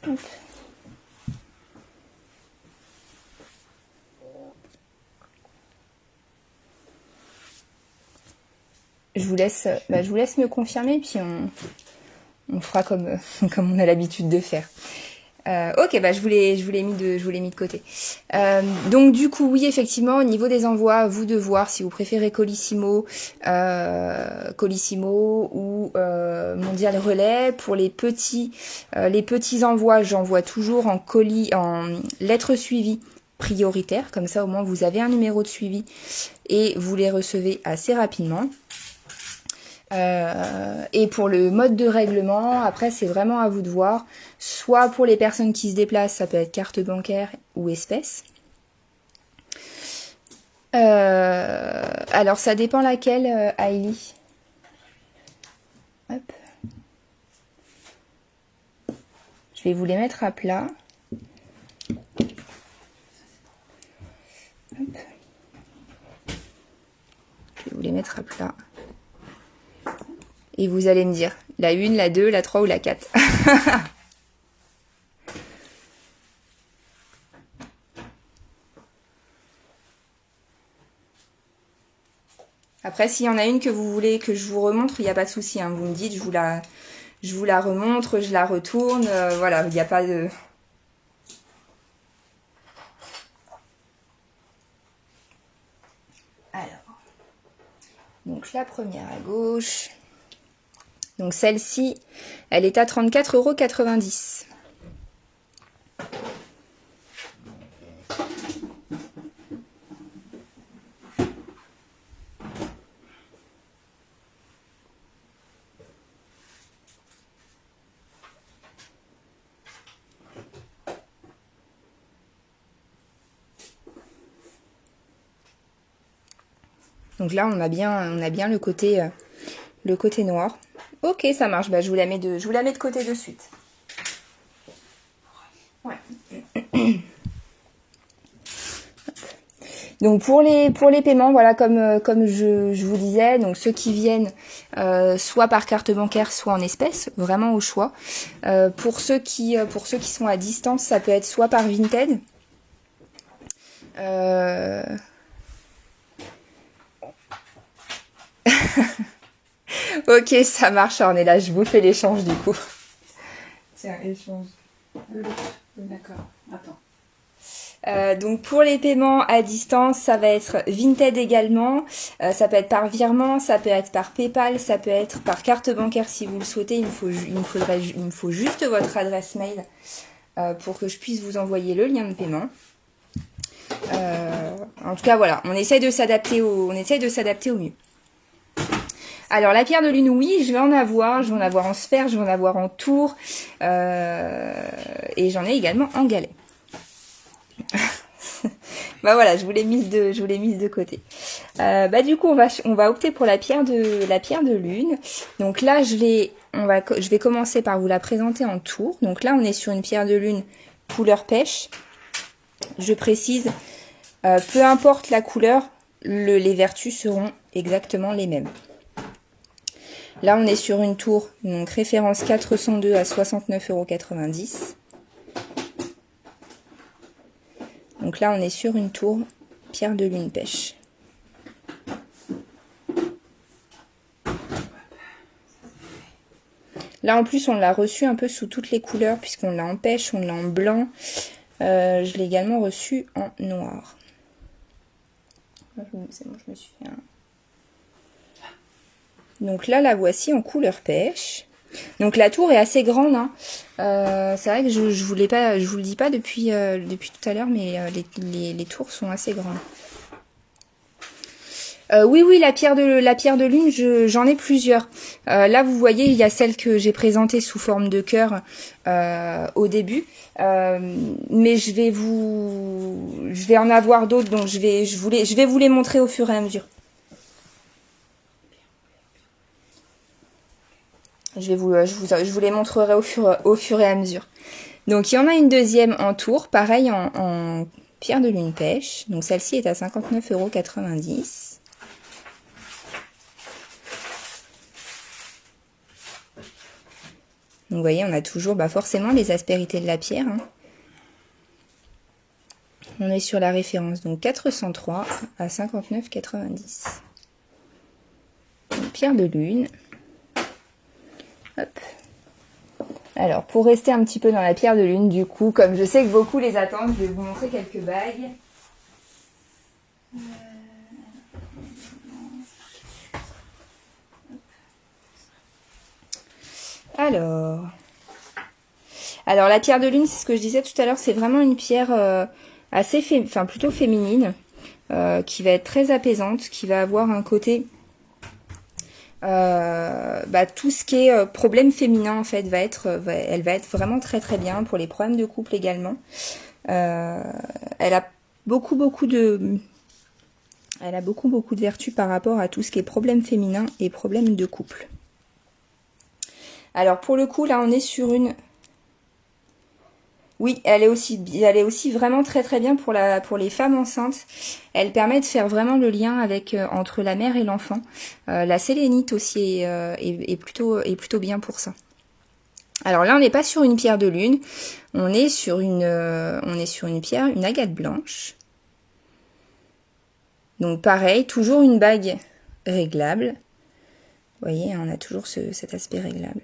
Hop. Je vous laisse me confirmer, puis on fera comme on a l'habitude de faire. Ok, je vous l'ai mis de côté. Donc du coup, oui, effectivement, au niveau des envois, à vous de voir si vous préférez Colissimo ou Mondial Relais. Pour les petits envois, j'envoie toujours en lettres suivies prioritaires. Comme ça, au moins, vous avez un numéro de suivi et vous les recevez assez rapidement. Et pour le mode de règlement, après c'est vraiment à vous de voir. Soit pour les personnes qui se déplacent, ça peut être carte bancaire ou espèce. Alors ça dépend laquelle, Hailey. Hop. Je vais vous les mettre à plat. Hop. Je vais vous les mettre à plat. Et vous allez me dire la 1, la 2, la 3 ou la 4. Après, s'il y en a une que vous voulez que je vous remontre, il n'y a pas de souci. Hein. Vous me dites, je vous la remontre, je la retourne. Voilà, il n'y a pas de... Alors, donc la première à gauche... Donc celle-ci, elle est à 34,90 €. Donc là, on a bien le côté noir. Ok, ça marche. Je vous la mets de côté de suite. Ouais. Donc pour les paiements, voilà, comme je vous disais, donc ceux qui viennent soit par carte bancaire, soit en espèces, vraiment au choix. Pour ceux qui sont à distance, ça peut être soit par Vinted. Ok, ça marche, on est là, je vous fais l'échange du coup. Tiens, échange. D'accord, attends. Donc pour les paiements à distance, ça va être Vinted également. Ça peut être par virement, ça peut être par PayPal, ça peut être par carte bancaire si vous le souhaitez. Il me faut juste votre adresse mail pour que je puisse vous envoyer le lien de paiement. En tout cas, voilà, on essaye de s'adapter au mieux. Alors la pierre de lune, oui, je vais en avoir en sphère, je vais en avoir en tour, et j'en ai également en galet. Bah voilà, je vous l'ai mise de côté. Bah du coup, on va opter pour la pierre de lune. Donc là, je vais commencer par vous la présenter en tour. Donc là, on est sur une pierre de lune couleur pêche. Je précise, peu importe la couleur, les vertus seront exactement les mêmes. Là, on est sur une tour, donc référence 402 à 69,90 €. Donc là, on est sur une tour pierre de lune pêche. Là, en plus, on l'a reçu un peu sous toutes les couleurs, puisqu'on l'a en pêche, on l'a en blanc. Je l'ai également reçu en noir. C'est bon, je me suis fait un... Donc là, la voici en couleur pêche. Donc la tour est assez grande, hein. C'est vrai que je vous le dis pas depuis tout à l'heure, mais les tours sont assez grandes. Oui, la pierre de lune, j'en ai plusieurs. Là, vous voyez, il y a celle que j'ai présentée sous forme de cœur au début, mais je vais en avoir d'autres, donc je vais vous les montrer au fur et à mesure. Je vous les montrerai au fur et à mesure. Donc il y en a une deuxième en tour, pareil en pierre de lune pêche. Donc celle-ci est à 59,90 €. Donc vous voyez, on a toujours forcément les aspérités de la pierre, hein. On est sur la référence, donc 403 à 59,90 €. Pierre de lune. Hop. Alors, pour rester un petit peu dans la pierre de lune, du coup, comme je sais que beaucoup les attendent, je vais vous montrer quelques bagues. Alors la pierre de lune, c'est ce que je disais tout à l'heure, c'est vraiment une pierre plutôt féminine, qui va être très apaisante, qui va avoir un côté... tout ce qui est problème féminin en fait elle va être vraiment très très bien pour les problèmes de couple également. Elle a beaucoup de vertus par rapport à tout ce qui est problème féminin et problème de couple. Alors pour le coup là on est sur une... Oui, elle est aussi vraiment très très bien pour les femmes enceintes. Elle permet de faire vraiment le lien entre la mère et l'enfant. La sélénite aussi est plutôt bien pour ça. Alors là, on n'est pas sur une pierre de lune, on est sur une pierre, une agate blanche. Donc pareil, toujours une bague réglable. Vous voyez, on a toujours cet aspect réglable.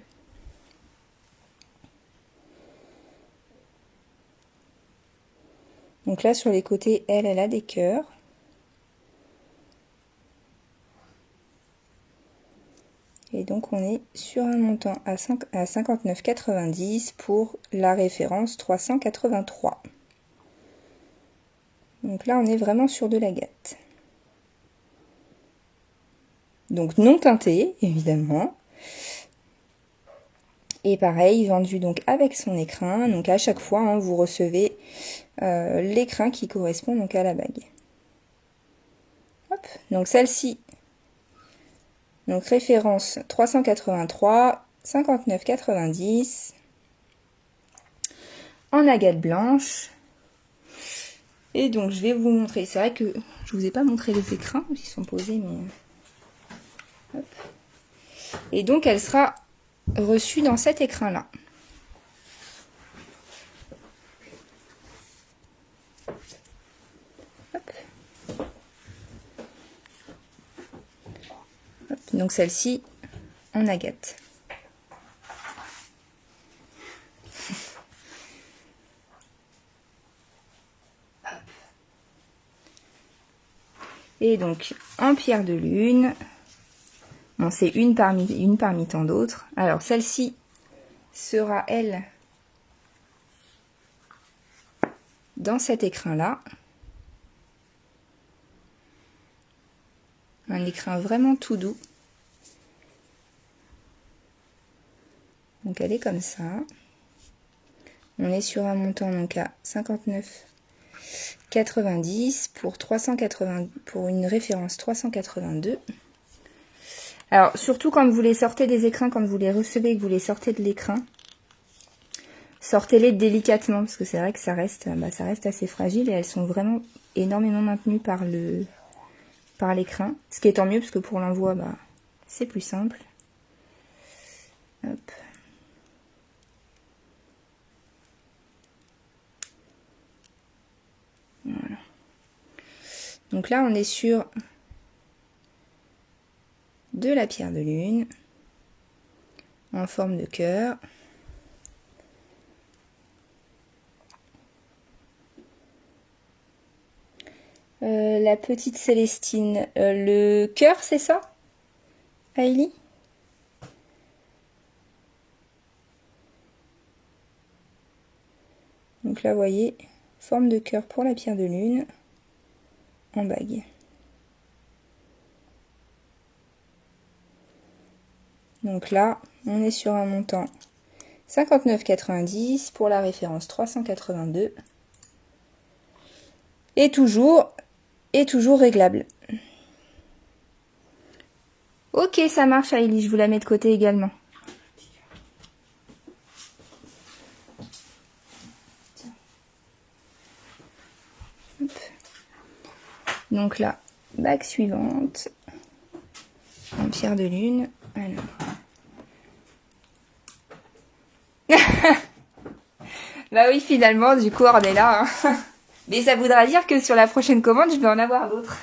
Donc là, sur les côtés, elle a des cœurs. Et donc, on est sur un montant à 59,90 € pour la référence 383. Donc là, on est vraiment sur de l'agate. Donc non teinté, évidemment. Et pareil, vendu donc avec son écrin. Donc à chaque fois, hein, vous recevez l'écrin qui correspond donc à la bague. Hop, donc celle-ci, donc référence 383, 59,90 en agate blanche. Et donc je vais vous montrer, c'est vrai que Je vous ai pas montré les écrins, ils sont posés, mais... Hop. Et donc, elle sera reçue dans cet écrin-là. Donc celle-ci en agate. Et donc en pierre de lune, bon, c'est une parmi tant d'autres. Alors celle-ci sera, elle, dans cet écrin-là. Un écrin vraiment tout doux. Donc elle est comme ça. On est sur un montant donc à 59,90 pour 380, pour une référence 382. Alors surtout quand vous les sortez des écrins, quand vous les recevez et que vous les sortez de l'écrin, sortez-les délicatement parce que c'est vrai que ça reste assez fragile et elles sont vraiment énormément maintenues par l'écrin. Ce qui est tant mieux parce que pour l'envoi, c'est plus simple. Hop. Voilà. Donc là, on est sur de la pierre de lune en forme de cœur. La petite Célestine, le cœur, c'est ça, Hailey? Donc là, vous voyez, forme de cœur pour la pierre de lune en bague. Donc là, on est sur un montant 59,90 pour la référence 382. Et toujours réglable. Ok, ça marche, Hailey, je vous la mets de côté également. Hop. Donc là, bague suivante en pierre de lune. Alors. Bah oui, finalement, du coup, on est là. Hein. Mais ça voudra dire que sur la prochaine commande, je vais en avoir d'autres.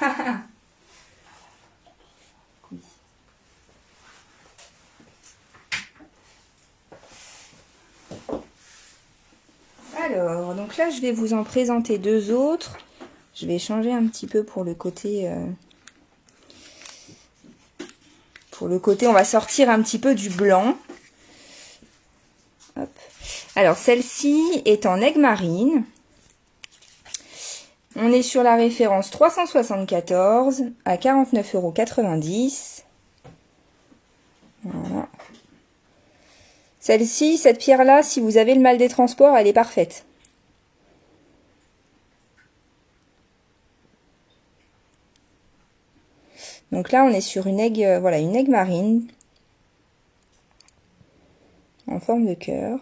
Alors, donc là, je vais vous en présenter deux autres. Je vais changer un petit peu pour le côté... on va sortir un petit peu du blanc. Hop. Alors, celle-ci est en aigue marine. On est sur la référence 374 à 49,90 €. Voilà. Celle-ci, cette pierre-là, si vous avez le mal des transports, elle est parfaite. Donc là, on est sur une aigue, voilà, une aigue marine en forme de cœur.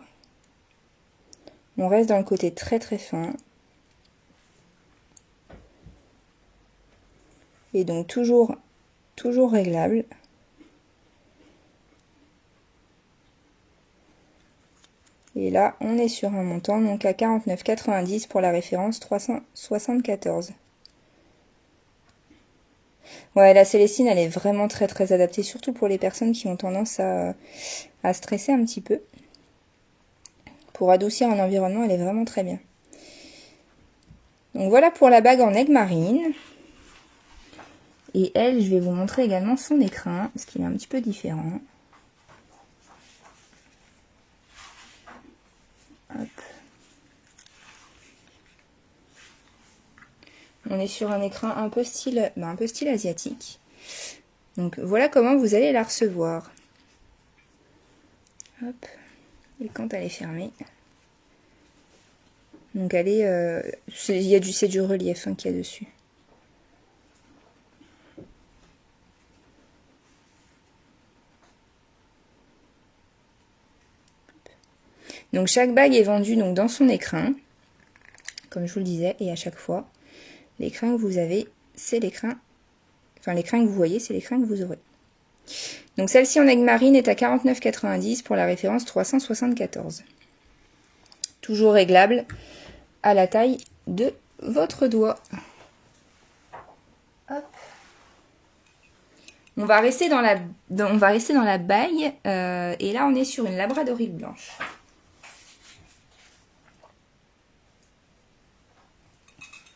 On reste dans le côté très très fin. Et donc toujours réglable. Et là, on est sur un montant donc à 49,90 pour la référence 374. Ouais, la Célestine, elle est vraiment très très adaptée, surtout pour les personnes qui ont tendance à stresser un petit peu. Pour adoucir un environnement, elle est vraiment très bien. Donc voilà pour la bague en aigue marine. Et elle, je vais vous montrer également son écrin, parce qu'il est un petit peu différent. Hop. On est sur un écrin un peu style asiatique. Donc voilà comment vous allez la recevoir. Hop. Et quand elle est fermée. Donc elle est, c'est du relief qu'il y a dessus. Donc chaque bague est vendue dans son écrin, comme je vous le disais, et à chaque fois, l'écrin que vous avez c'est les crins. Enfin, les crins que vous voyez, c'est les crins que vous aurez. Donc celle-ci en aigle marine est à 49,90 pour la référence 374. Toujours réglable à la taille de votre doigt. Hop. On va rester dans la bague et là on est sur une labradorite blanche.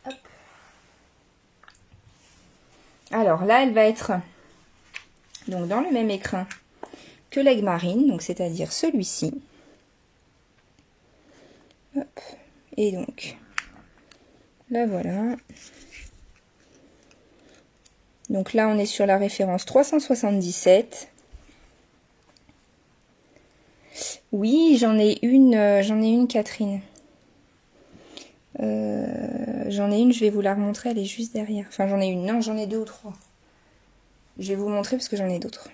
Hop. Alors là elle va être donc dans le même écrin que l'aigle marine, donc c'est-à-dire celui-ci. Hop. Et donc là voilà. Donc là, on est sur la référence 377. Oui, j'en ai une, Catherine. J'en ai une, je vais vous la remontrer, elle est juste derrière. Enfin, j'en ai une, non, j'en ai 2 ou 3. Je vais vous montrer parce que j'en ai d'autres.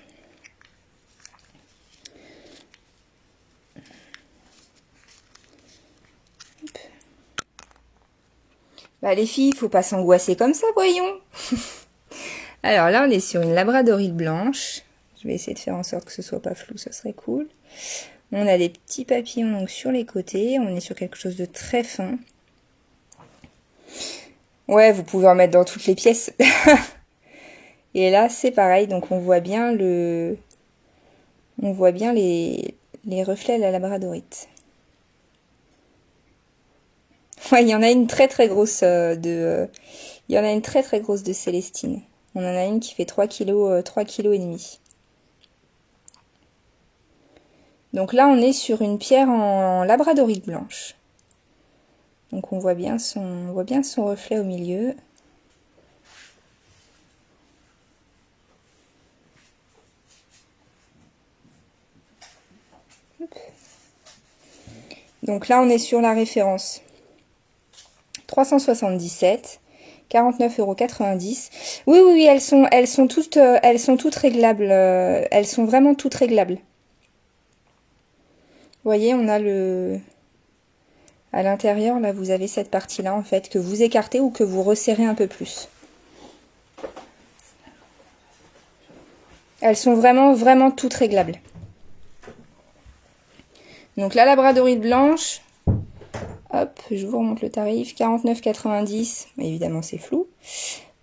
Bah les filles, faut pas s'angoisser comme ça, voyons. Alors là, on est sur une labradorite blanche. Je vais essayer de faire en sorte que ce soit pas flou, ça serait cool. On a des petits papillons donc sur les côtés. On est sur quelque chose de très fin. Ouais, vous pouvez en mettre dans toutes les pièces. Et là, c'est pareil. Donc on voit bien les reflets de la labradorite. Ouais, il y en a une très très grosse il y en a une très très grosse de Célestine. On en a une qui fait 3 kg, 3 kg et demi. Donc là, on est sur une pierre en labradorite blanche. Donc on voit bien son reflet au milieu. Donc là, on est sur la référence 377. 49,90 €. Oui, oui, oui, elles sont toutes réglables. Elles sont vraiment toutes réglables. Vous voyez, on a à l'intérieur, là, vous avez cette partie-là, en fait, que vous écartez ou que vous resserrez un peu plus. Elles sont vraiment, vraiment toutes réglables. Donc la labradorite blanche, hop, je vous remonte le tarif, 49,90 €, évidemment c'est flou,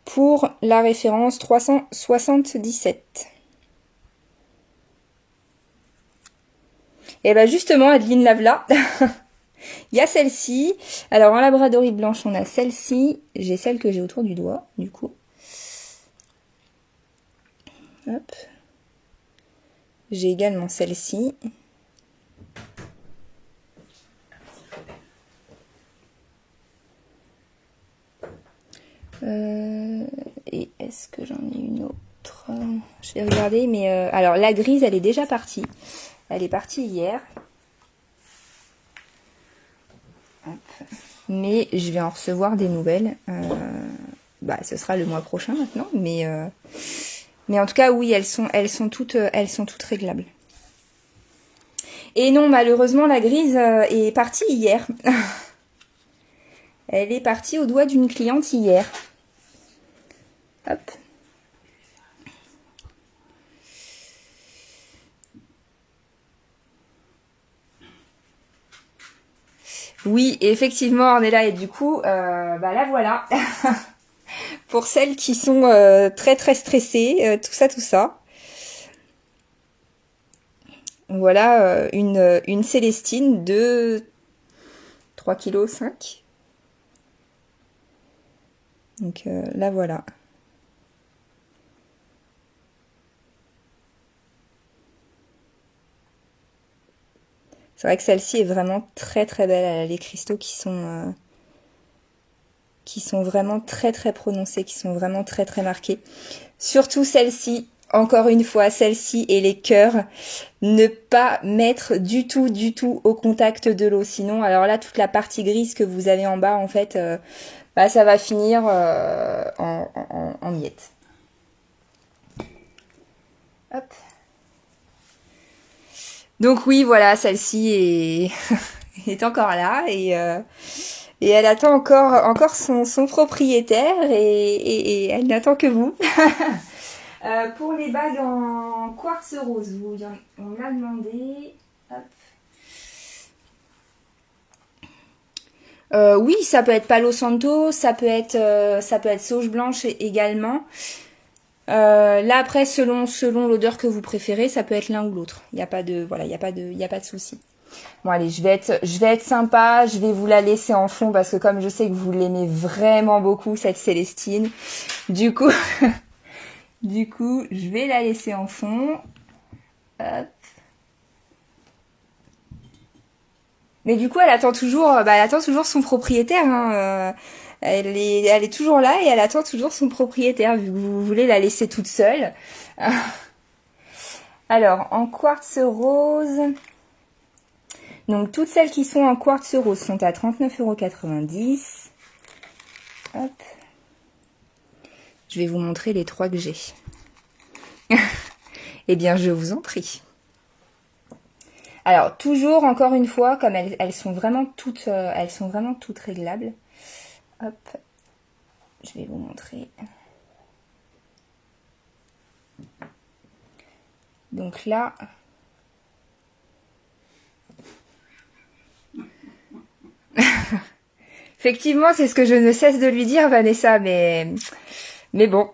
pour la référence 377. Et bien justement, Adeline Lavela, il y a celle-ci. Alors en labradorite blanche, on a celle-ci, j'ai celle que j'ai autour du doigt, du coup. Hop. J'ai également celle-ci. Et est-ce que j'en ai une autre? Je vais regarder, mais alors la grise, elle est déjà partie. Elle est partie hier. Hop. Mais je vais en recevoir des nouvelles. Bah, ce sera le mois prochain maintenant, mais en tout cas, oui, elles sont toutes réglables. Et non, malheureusement, la grise est partie hier. Elle est partie au doigt d'une cliente hier. Hop. Oui, effectivement, on est là et du coup, bah la voilà. Pour celles qui sont très très stressées, tout ça. Voilà une Célestine de 3,5 kg. Donc là voilà. C'est vrai que celle-ci est vraiment très très belle. Elle a les cristaux qui sont vraiment très très prononcés, qui sont vraiment très très marqués. Surtout celle-ci, encore une fois, celle-ci et les cœurs, ne pas mettre du tout au contact de l'eau. Sinon, alors là, toute la partie grise que vous avez en bas, en fait, bah, ça va finir en miettes. Hop. Donc oui, voilà, celle-ci est, est encore là et Et elle attend encore son propriétaire et elle n'attend que vous. Pour les bagues en quartz rose, on me l'a demandé. Hop. Oui, ça peut être Palo Santo, ça peut être sauge blanche également. Là après, selon l'odeur que vous préférez, ça peut être l'un ou l'autre. Il n'y a pas de souci. Bon allez, je vais être sympa, je vais vous la laisser en fond parce que comme je sais que vous l'aimez vraiment beaucoup cette Célestine, du coup, je vais la laisser en fond. Hop. Mais du coup, elle attend toujours son propriétaire. Hein. Elle est toujours là et elle attend toujours son propriétaire vu que vous voulez la laisser toute seule. Alors, en quartz rose, donc toutes celles qui sont en quartz rose sont à 39,90 €. Hop. Je vais vous montrer les 3 que j'ai. Eh bien, je vous en prie. Alors, toujours, encore une fois, comme elles sont vraiment toutes réglables. Hop. Je vais vous montrer. Donc là... Effectivement, c'est ce que je ne cesse de lui dire, Vanessa, mais bon.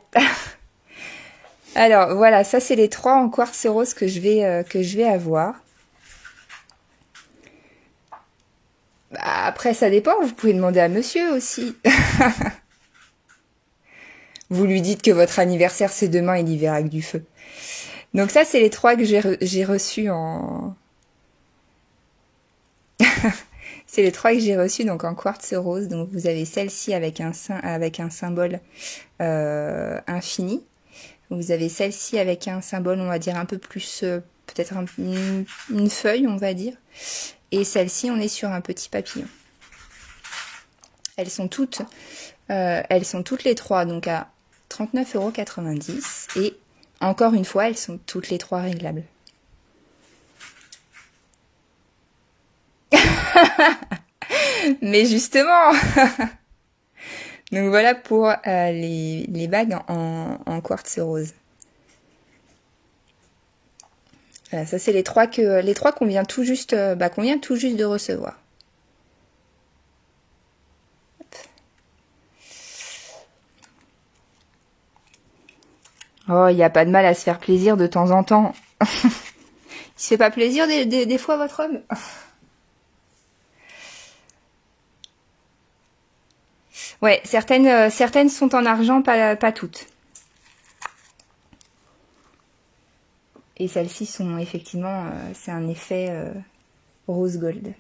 Alors, voilà, ça, c'est les 3 en quartz rose que je vais avoir. Bah, après, ça dépend, vous pouvez demander à monsieur aussi. Vous lui dites que votre anniversaire, c'est demain, il y verra avec du feu. Donc ça, c'est les 3 que j'ai reçus en... C'est les 3 que j'ai reçus donc en quartz rose. Donc vous avez celle-ci avec un symbole infini. Vous avez celle-ci avec un symbole, on va dire, un peu plus... peut-être une feuille, on va dire. Et celle-ci, on est sur un petit papillon. Elles sont toutes les 3 donc à 39,90 €. Et encore une fois, elles sont toutes les 3 réglables. Mais justement. Donc voilà pour les bagues en quartz rose. Voilà, ça c'est les 3 qu'on vient tout juste de recevoir. Oh, il n'y a pas de mal à se faire plaisir de temps en temps. Il se fait pas plaisir des fois, votre homme? Ouais, certaines sont en argent, pas toutes. Et celles-ci sont effectivement, c'est un effet rose gold.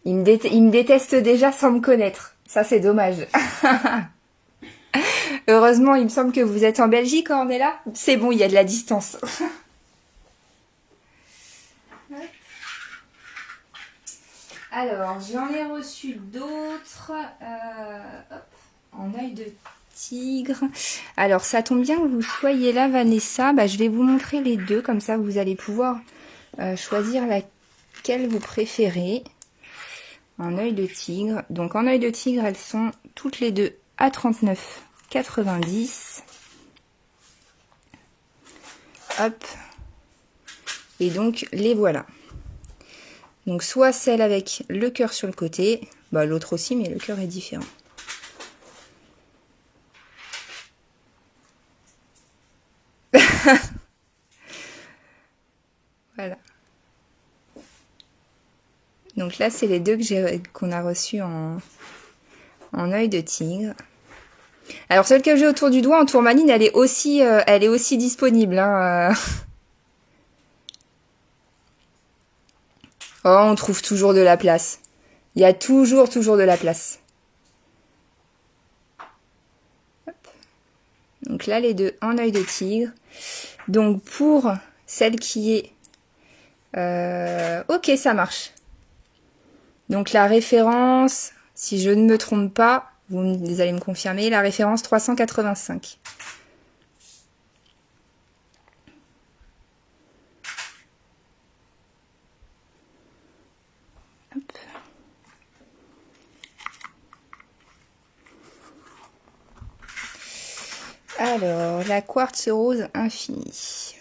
Il me déteste déjà sans me connaître. Ça, c'est dommage. Heureusement, il me semble que vous êtes en Belgique quand on est là. C'est bon, il y a de la distance. Alors, j'en ai reçu d'autres. En œil de tigre. Alors, ça tombe bien que vous soyez là, Vanessa. Bah, je vais vous montrer les deux. Comme ça, vous allez pouvoir choisir laquelle vous préférez. En œil de tigre. Donc, en œil de tigre, elles sont toutes les deux à 39,90 €. Hop. Et donc, les voilà. Donc, soit celle avec le cœur sur le côté. Bah, l'autre aussi, mais le cœur est différent. Voilà. Donc là, c'est les deux qu'on a reçus en œil de tigre. Alors, celle que j'ai autour du doigt en tourmaline, elle est aussi disponible. Hein. Oh, on trouve toujours de la place. Il y a toujours de la place. Hop. Donc là, les deux en œil de tigre. Donc, pour celle qui est... ok, ça marche. Donc, la référence, si je ne me trompe pas, vous allez me confirmer, la référence 385. Alors, la quartz rose infinie.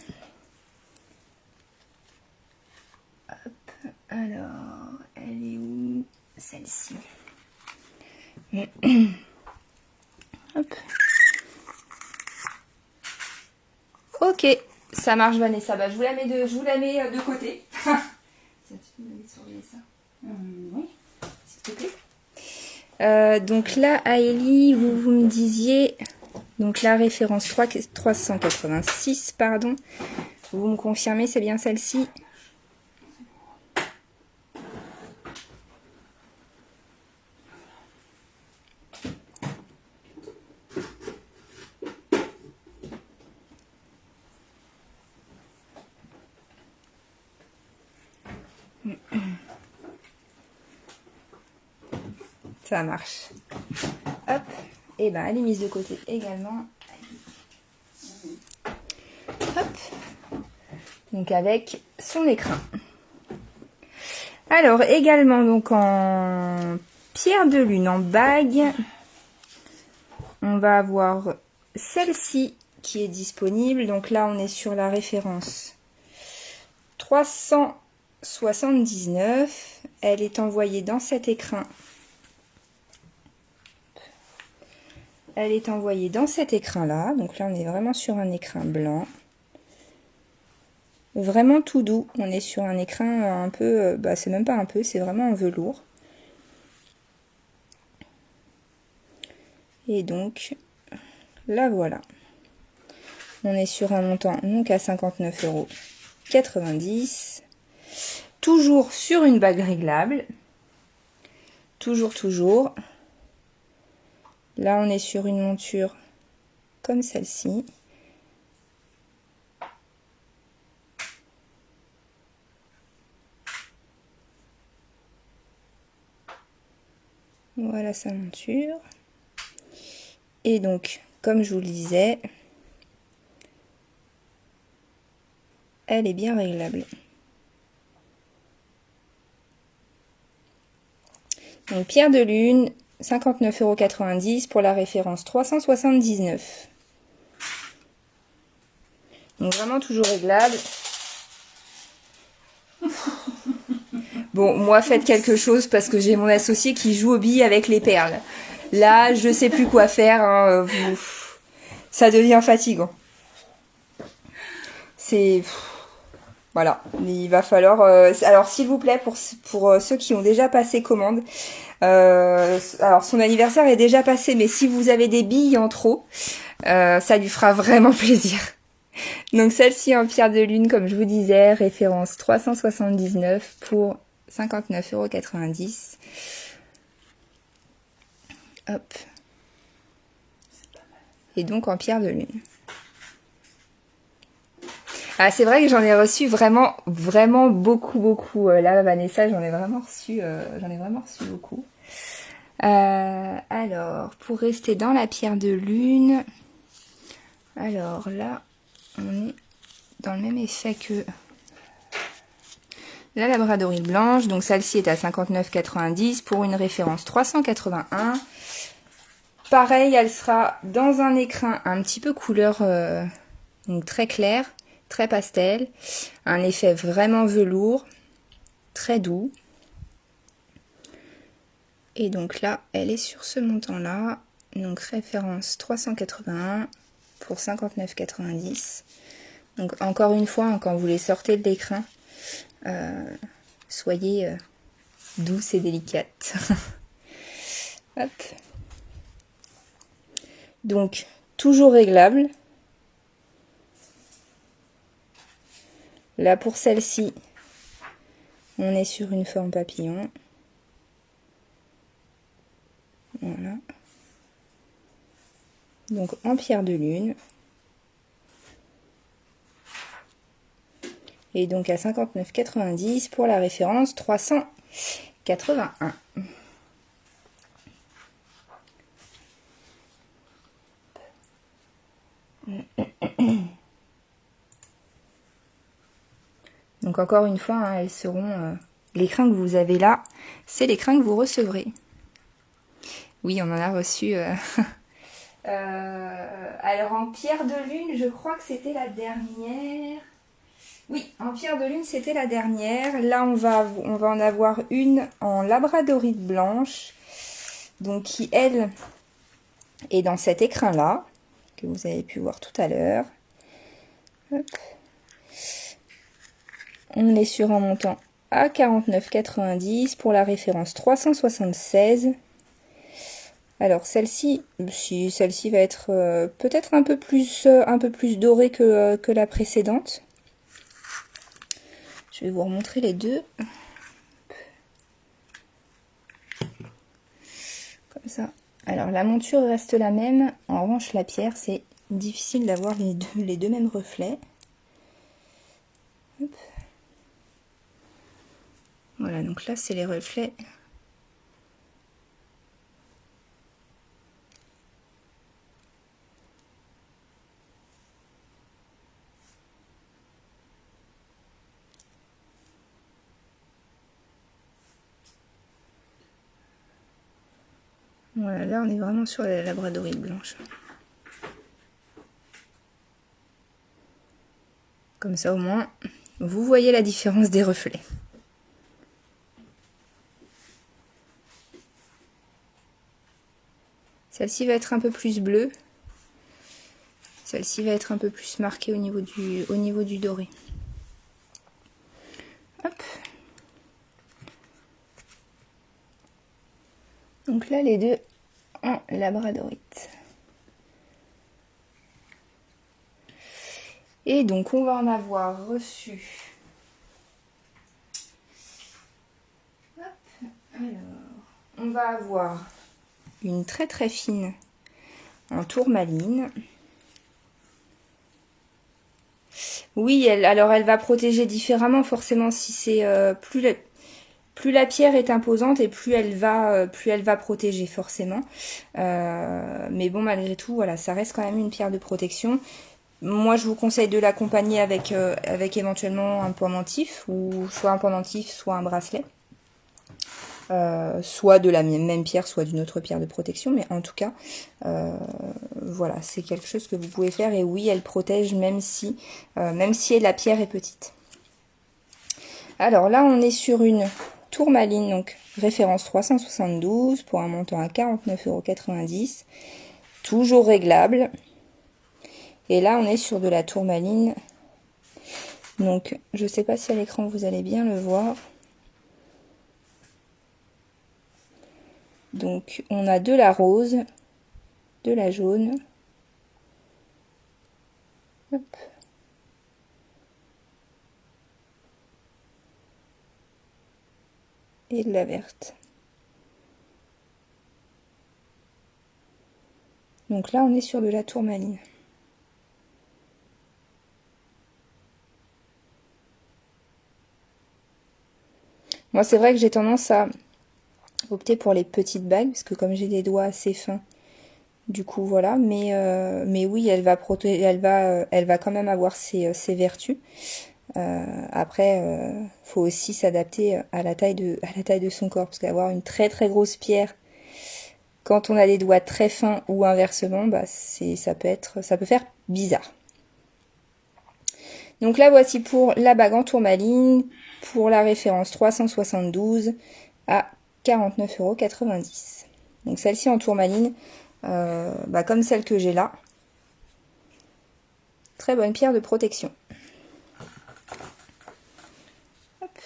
Hop, alors, elle est où? Celle-ci. Hop. Ok, ça marche Vanessa. Bah, je vous la mets de côté. Ça, tu peux me surveiller ça. Oui. S'il te plaît. Donc là, Aélie, vous me disiez, donc la référence 386, pardon. Vous me confirmez, c'est bien celle-ci? Ça marche. Hop. Et ben elle est mise de côté également. Hop. Donc avec son écrin. Alors également donc en pierre de lune, en bague, on va avoir celle-ci qui est disponible. Donc là on est sur la référence 379. Elle est envoyée dans cet écrin. Elle est envoyée dans cet écrin-là. Donc là, on est vraiment sur un écrin blanc. Vraiment tout doux. On est sur un écrin un peu... Bah, c'est même pas un peu, c'est vraiment un velours. Et donc, là, voilà. On est sur un montant, donc à 59,90 €. Toujours sur une bague réglable. Toujours. Là, on est sur une monture comme celle-ci. Voilà sa monture. Et donc, comme je vous le disais, elle est bien réglable. Donc, pierre de lune, 59,90 € pour la référence 379. Donc vraiment toujours réglable. Bon, moi faites quelque chose parce que j'ai mon associé qui joue aux billes avec les perles. Là, je sais plus quoi faire. Hein, ça devient fatigant. C'est... Voilà, il va falloir... alors s'il vous plaît, pour ceux qui ont déjà passé commande, alors son anniversaire est déjà passé, mais si vous avez des billes en trop, ça lui fera vraiment plaisir. Donc celle-ci en pierre de lune, comme je vous disais, référence 379 pour 59,90 €. Hop. Et donc en pierre de lune. Ah, c'est vrai que j'en ai reçu vraiment beaucoup. Là, Vanessa, j'en ai vraiment reçu beaucoup. Alors, pour rester dans la pierre de lune, alors là, on est dans le même effet que la labradorite blanche. Donc celle-ci est à 59,90 € pour une référence 381. Pareil, elle sera dans un écrin un petit peu couleur donc très clair, très pastel, un effet vraiment velours, très doux. Et donc là, elle est sur ce montant-là, donc référence 381 pour 59,90 €. Donc encore une fois, hein, quand vous les sortez de l'écrin, soyez douce et délicate. Hop. Donc toujours réglable. Là pour celle-ci, on est sur une forme papillon. Voilà. Donc en pierre de lune. Et donc à 59,90 € pour la référence 381. Donc encore une fois, hein, elles seront... les crins que vous avez là, c'est les crins que vous recevrez. Oui, on en a reçu Alors en pierre de lune, je crois que c'était la dernière. Oui, en pierre de lune, c'était la dernière. Là, on va en avoir une en labradorite blanche. Donc qui, elle, est dans cet écrin-là, que vous avez pu voir tout à l'heure. On est sur un montant à 49,90 pour la référence 376. Alors celle-ci, si celle-ci va être peut-être un peu plus dorée que la précédente. Je vais vous remontrer les deux. Comme ça. Alors la monture reste la même. En revanche, la pierre, c'est difficile d'avoir les deux mêmes reflets. Hop. Voilà, donc là, c'est les reflets. Voilà, là on est vraiment sur la labradorite blanche. Comme ça au moins, vous voyez la différence des reflets. Celle-ci va être un peu plus bleue. Celle-ci va être un peu plus marquée au niveau du doré. Hop. Donc là, les deux en labradorite. Et donc, on va en avoir reçu. Hop. Alors, on va avoir une très très fine en tourmaline. Oui, alors elle va protéger différemment forcément si c'est plus la pierre est imposante et plus elle va protéger forcément. Mais bon, malgré tout, voilà, ça reste quand même une pierre de protection. Moi, je vous conseille de l'accompagner avec éventuellement un pendentif, ou soit un pendentif, soit un bracelet. Soit de la même pierre, soit d'une autre pierre de protection, mais en tout cas, voilà, c'est quelque chose que vous pouvez faire. Et oui, elle protège même si la pierre est petite. Alors là, on est sur une tourmaline, donc référence 372 pour un montant à 49,90 €, toujours réglable. Et là, on est sur de la tourmaline. Donc, je ne sais pas si à l'écran vous allez bien le voir. Donc, on a de la rose, de la jaune. Hop. Et de la verte. Donc là, on est sur de la tourmaline. Moi, c'est vrai que j'ai tendance à opter pour les petites bagues, parce que comme j'ai des doigts assez fins, du coup, voilà. Mais oui, elle va quand même avoir ses vertus. Après, faut aussi s'adapter à la taille de son corps, parce qu'avoir une très très grosse pierre quand on a des doigts très fins ou inversement, bah ça peut faire bizarre. Donc là, voici pour la bague en tourmaline, pour la référence 372 à 49,90 €. Donc celle-ci en tourmaline, comme celle que j'ai là. Très bonne pierre de protection. Hop.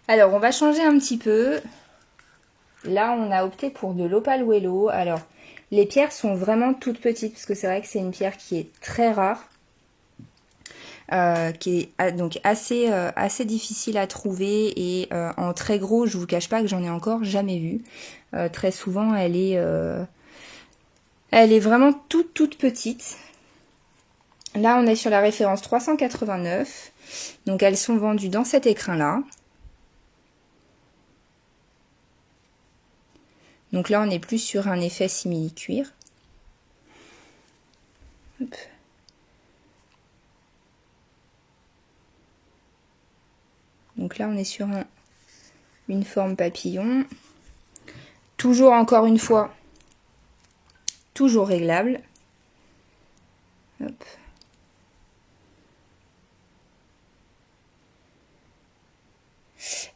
Alors, on va changer un petit peu. Là, on a opté pour de l'Opal Wello. Alors, les pierres sont vraiment toutes petites, parce que c'est vrai que c'est une pierre qui est très rare. Qui est donc assez difficile à trouver, et en très gros, je vous cache pas que j'en ai encore jamais vu. Très souvent, elle est vraiment toute petite. Là, on est sur la référence 389. Donc, elles sont vendues dans cet écrin-là. Donc là, on est plus sur un effet simili-cuir. Hop. Donc là, on est sur une forme papillon. Toujours, encore une fois, toujours réglable. Hop.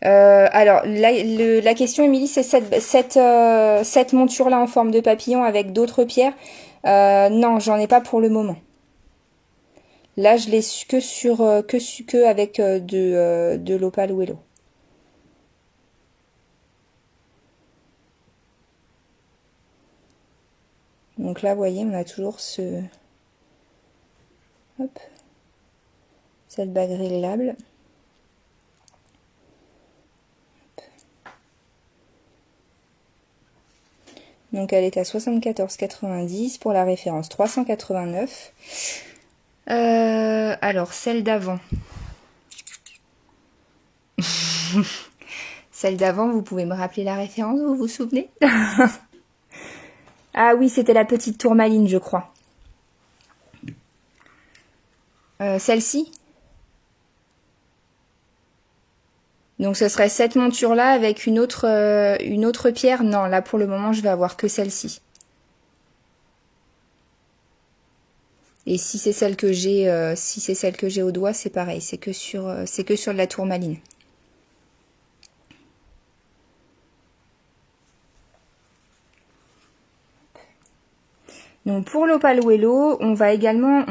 Alors, la question, Émilie, c'est cette monture-là en forme de papillon avec d'autres pierres. Non, j'en ai pas pour le moment. Là, je l'ai que avec de l'Opal Wello. Donc là, vous voyez, on a toujours hop, cette bague réglable. Donc elle est à 74,90 pour la référence 389. Alors celle d'avant. Celle d'avant, vous pouvez me rappeler la référence, vous vous souvenez? Ah oui, c'était la petite tourmaline, je crois. Celle-ci? Donc ce serait cette monture-là avec une autre pierre. Non, là pour le moment, je vais avoir que celle-ci. Et si c'est celle que j'ai, au doigt, c'est pareil. C'est que sur de la tourmaline. Donc pour l'Opal Wello, on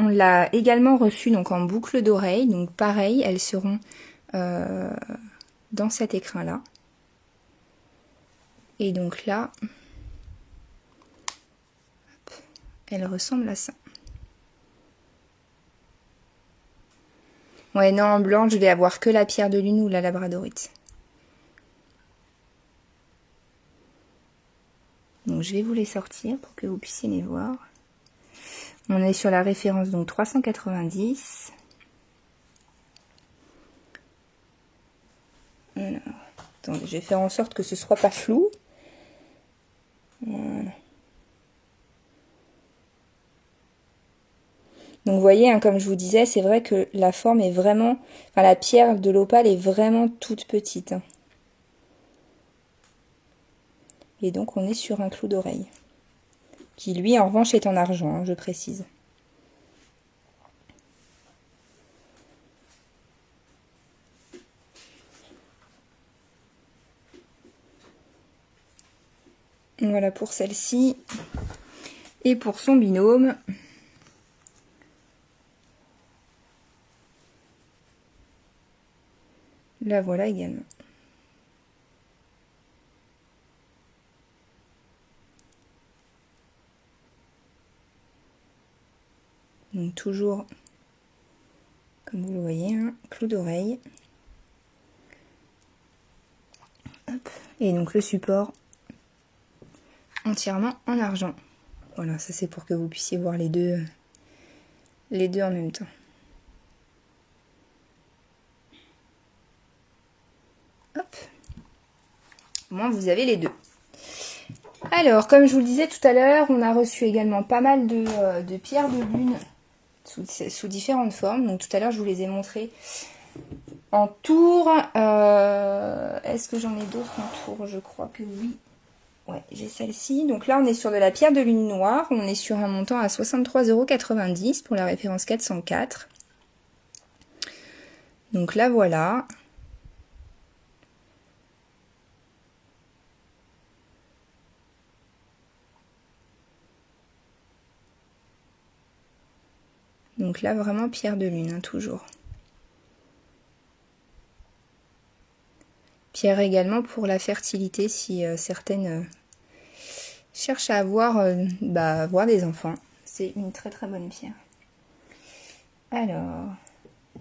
l'a également reçu donc en boucle d'oreille. Donc pareil, elles seront dans cet écrin-là. Et donc là, elle ressemble à ça. Ouais, non, en blanc, je vais avoir que la pierre de lune ou la labradorite. Donc je vais vous les sortir pour que vous puissiez les voir. On est sur la référence donc 390. Alors, attendez, je vais faire en sorte que ce soit pas flou. Voilà. Donc vous voyez, hein, comme je vous disais, c'est vrai que la forme est vraiment... Enfin, la pierre de l'opale est vraiment toute petite. Hein. Et donc on est sur un clou d'oreille. Qui lui, en revanche, est en argent, hein, je précise. Voilà pour celle-ci. Et pour son binôme... La voilà également. Donc toujours, comme vous le voyez, un clou d'oreille. Et donc le support entièrement en argent. Voilà, ça c'est pour que vous puissiez voir les deux en même temps. Hop. Au moins vous avez les deux. Alors, comme je vous le disais tout à l'heure, on a reçu également pas mal de pierres de lune sous différentes formes. Donc tout à l'heure, je vous les ai montrées en tour. Est-ce que j'en ai d'autres en tour? Je crois que oui. Ouais, j'ai celle-ci. Donc là, on est sur de la pierre de lune noire. On est sur un montant à 63,90 € pour la référence 404. Donc là, voilà. Donc là, vraiment pierre de lune, hein, toujours. Pierre également pour la fertilité, si certaines cherchent à avoir des enfants. C'est une très très bonne pierre. Alors,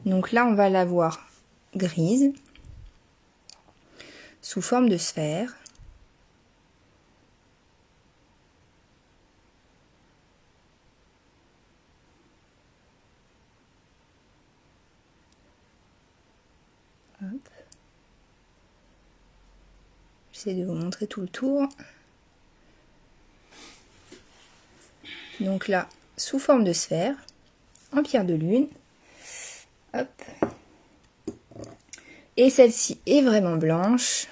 donc là, on va l'avoir grise, sous forme de sphère. Hop. J'essaie de vous montrer tout le tour. Donc là, sous forme de sphère, en pierre de lune. Hop. Et celle-ci est vraiment blanche,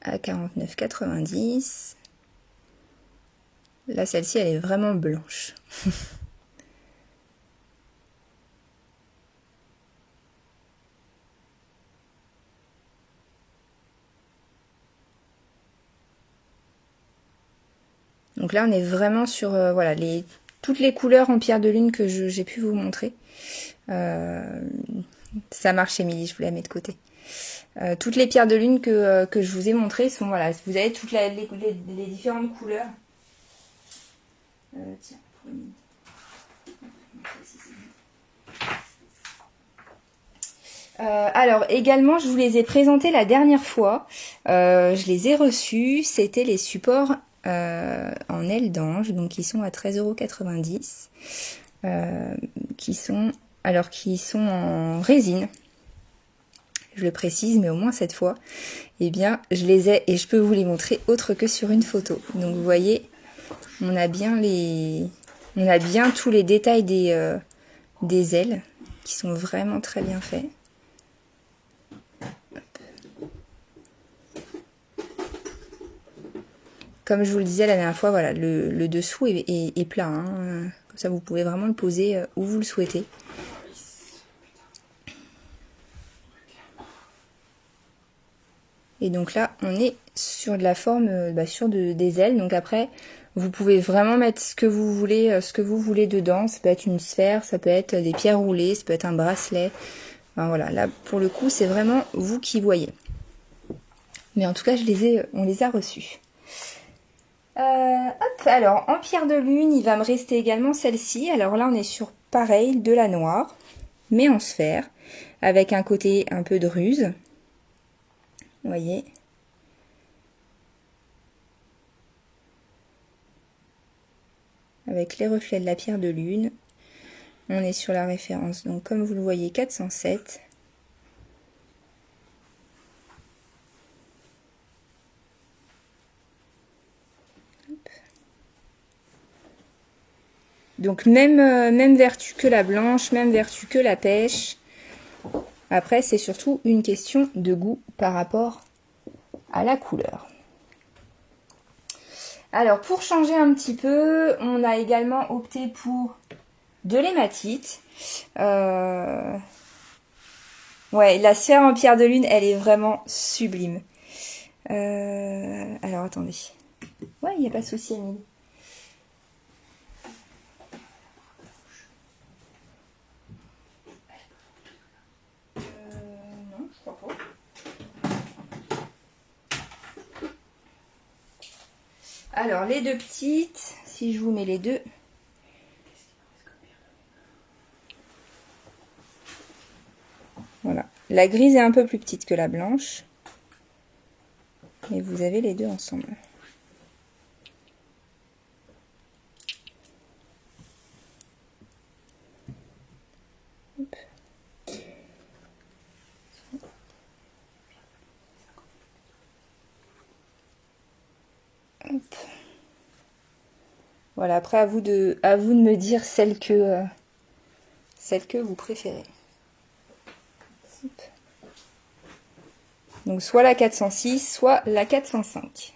à 49,90 €. Là, celle-ci, elle est vraiment blanche. Donc là, on est vraiment sur voilà, toutes les couleurs en pierre de lune que j'ai pu vous montrer. Ça marche, Émilie, je vous la mets de côté. Toutes les pierres de lune que je vous ai montrées sont, voilà, vous avez toutes les différentes couleurs. Tiens, alors également, je vous les ai présentés la dernière fois. Je les ai reçus. C'était les supports en aile d'ange, donc qui sont à 13,90 €. Qui sont en résine. Je le précise, mais au moins cette fois, eh bien, je les ai et je peux vous les montrer autre que sur une photo. Donc vous voyez, on a bien tous les détails des ailes qui sont vraiment très bien faits. Comme je vous le disais la dernière fois, voilà, le dessous est plat. Hein. Comme ça, vous pouvez vraiment le poser où vous le souhaitez. Et donc là, on est sur de la forme, des ailes. Donc après, vous pouvez vraiment mettre ce que vous voulez dedans. Ça peut être une sphère, ça peut être des pierres roulées, ça peut être un bracelet. Enfin, voilà, là, pour le coup, c'est vraiment vous qui voyez. Mais en tout cas, on les a reçus. Alors, en pierre de lune, il va me rester également celle-ci. Alors là, on est sur, pareil, de la noire, mais en sphère, avec un côté un peu de ruse. Vous voyez. Avec les reflets de la pierre de lune. On est sur la référence, donc comme vous le voyez, 407. Donc même vertu que la blanche, même vertu que la pêche. Après, c'est surtout une question de goût par rapport à la couleur. Alors, pour changer un petit peu, on a également opté pour de l'hématite. Ouais, la sphère en pierre de lune, elle est vraiment sublime. Alors, attendez. Ouais, il n'y a pas de souci, Émilie. Non, je crois pas. Alors, les deux petites, si je vous mets les deux. Voilà. La grise est un peu plus petite que la blanche. Mais vous avez les deux ensemble. Hop. Hop. Voilà, après à vous de me dire celle que vous préférez. Hop. Donc soit la 406, soit la 405.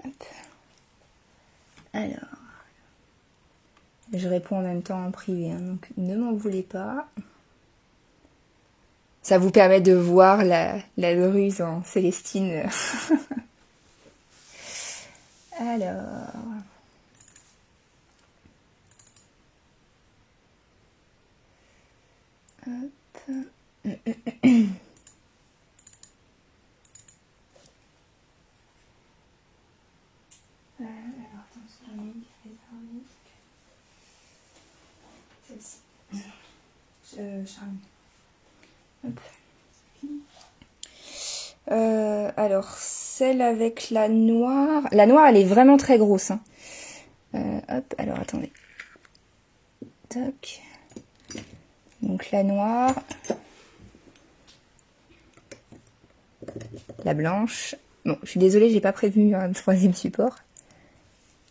Hop. Alors, je réponds en même temps en privé, hein, donc ne m'en voulez pas. Ça vous permet de voir la druse en Célestine. Alors... Hop. Alors, attention, celle-ci. Charline. Hop. Alors, celle avec la noire. La noire, elle est vraiment très grosse. Hein. Hop, alors attendez. Toc. Donc la noire. La blanche. Bon, je suis désolée, j'ai pas prévu un troisième support.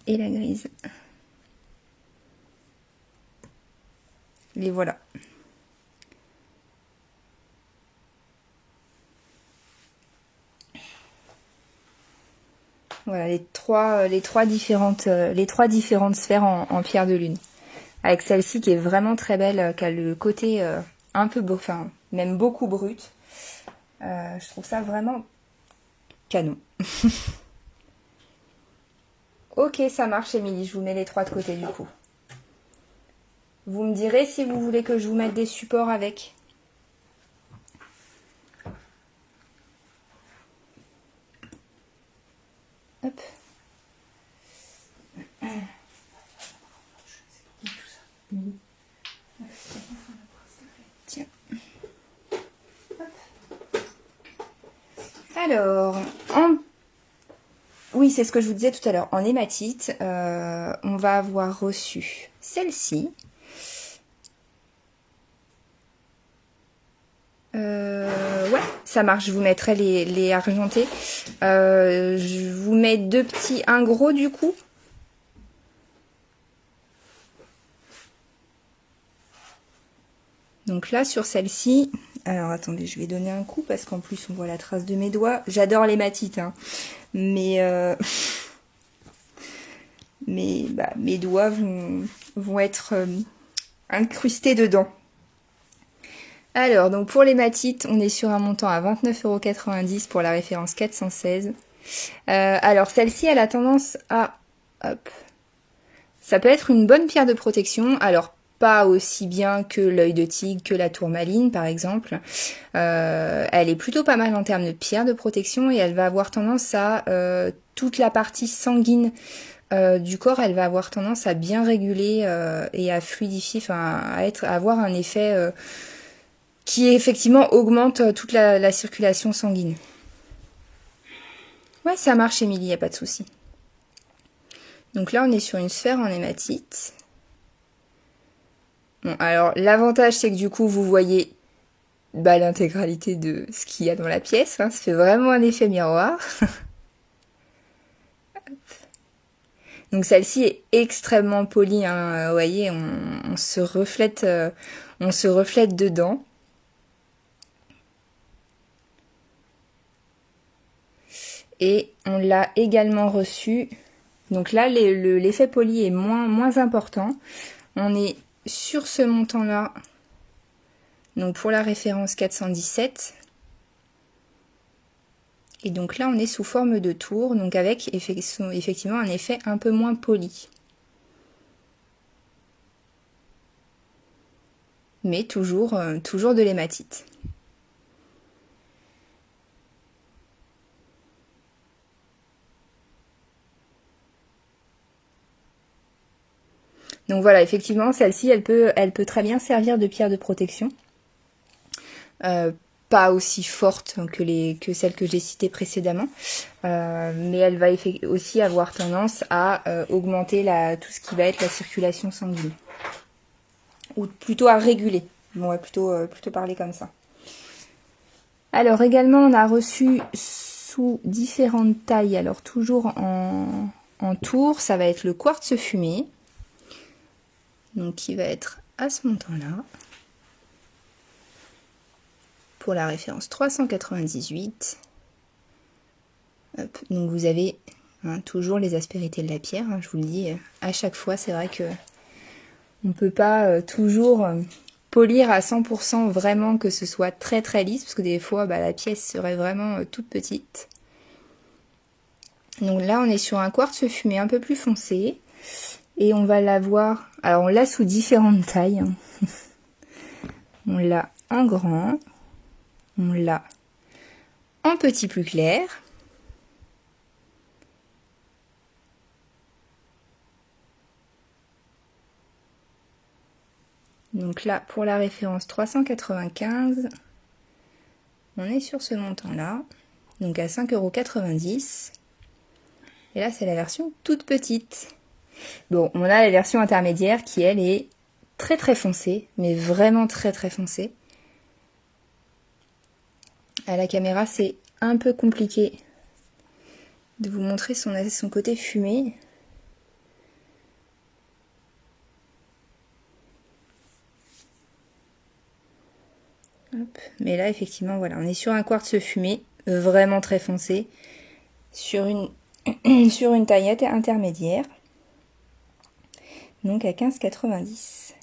Et la grise. Les voilà. Voilà, les trois différentes sphères en pierre de lune. Avec celle-ci qui est vraiment très belle, qui a le côté un peu beau, enfin même beaucoup brut. Je trouve ça vraiment canon. Ok, ça marche, Émilie. Je vous mets les trois de côté du coup. Vous me direz si vous voulez que je vous mette des supports avec. Hop. Tiens. Alors, oui, c'est ce que je vous disais tout à l'heure. En hématite, on va avoir reçu celle-ci. Ouais, ça marche. Je vous mettrai les argentés. Je vous mets deux petits, un gros du coup. Donc là, sur celle-ci, alors attendez, je vais donner un coup parce qu'en plus on voit la trace de mes doigts. J'adore l'hématite, hein, mais mes doigts vont être incrustés dedans. Alors, donc pour l'hématite, on est sur un montant à 29,90 € pour la référence 416. Alors, celle-ci, elle a tendance à... Hop. Ça peut être une bonne pierre de protection. Alors, pas aussi bien que l'œil de tigre, que la tourmaline, par exemple. Elle est plutôt pas mal en termes de pierre de protection et elle va avoir tendance à... toute la partie sanguine du corps, elle va avoir tendance à bien réguler et à fluidifier, enfin, à avoir un effet... qui effectivement augmente toute la circulation sanguine. Ouais, ça marche, Émilie, y a pas de souci. Donc là, on est sur une sphère en hématite. Bon, alors l'avantage, c'est que du coup, vous voyez l'intégralité de ce qu'il y a dans la pièce. Hein. Ça fait vraiment un effet miroir. Donc celle-ci est extrêmement polie. Hein. Vous voyez, on se reflète dedans. Et on l'a également reçu. Donc là, l'effet poli est moins important. On est sur ce montant-là. Donc pour la référence 417. Et donc là, on est sous forme de tour, donc avec effectivement un effet un peu moins poli. Mais toujours de l'hématite. Donc voilà, effectivement, celle-ci, elle peut très bien servir de pierre de protection. Pas aussi forte que celle que j'ai citée précédemment, mais elle va aussi avoir tendance à augmenter tout ce qui va être la circulation sanguine. Ou plutôt à réguler. On va plutôt parler comme ça. Alors également, on a reçu sous différentes tailles, alors toujours en tour, ça va être le quartz fumé. Donc qui va être à ce montant-là. Pour la référence 398. Hop, donc vous avez toujours les aspérités de la pierre, hein, je vous le dis à chaque fois, c'est vrai que on ne peut pas toujours polir à 100% vraiment que ce soit très très lisse, parce que des fois la pièce serait vraiment toute petite. Donc là on est sur un quartz fumé un peu plus foncé, et on va l'avoir, alors on l'a sous différentes tailles, hein. On l'a en grand, on l'a en petit plus clair, donc là, pour la référence 395, on est sur ce montant-là, donc à 5,90 €. Et là, c'est la version toute petite. Bon, on a la version intermédiaire qui, elle, est très très foncée, mais vraiment très très foncée. À la caméra, c'est un peu compliqué de vous montrer son côté fumé. Hop. Mais là, effectivement, voilà, on est sur un quartz fumé, vraiment très foncé, sur une sur une taillette intermédiaire. Donc à 15,90.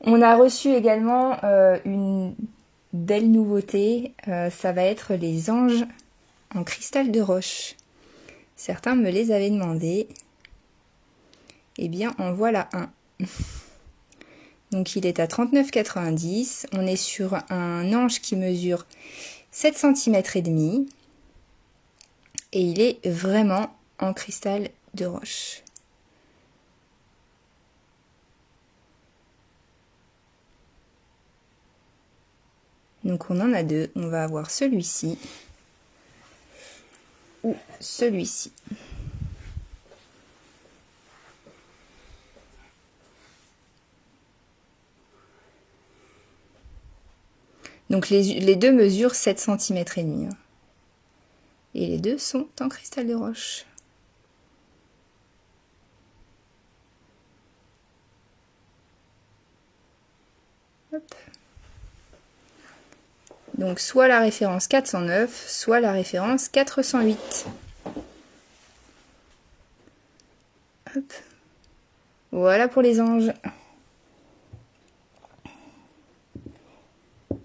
On a reçu également une belle nouveauté. Ça va être les anges en cristal de roche. Certains me les avaient demandé. Eh bien, en voilà un. Donc il est à 39,90. On est sur un ange qui mesure 7 cm et demi. Et il est vraiment en cristal de roche. Donc on en a deux. On va avoir celui-ci ou celui-ci. Donc les deux mesurent 7 cm et demi. Et les deux sont en cristal de roche. Hop. Donc soit la référence 409, soit la référence 408. Hop. Voilà pour les anges.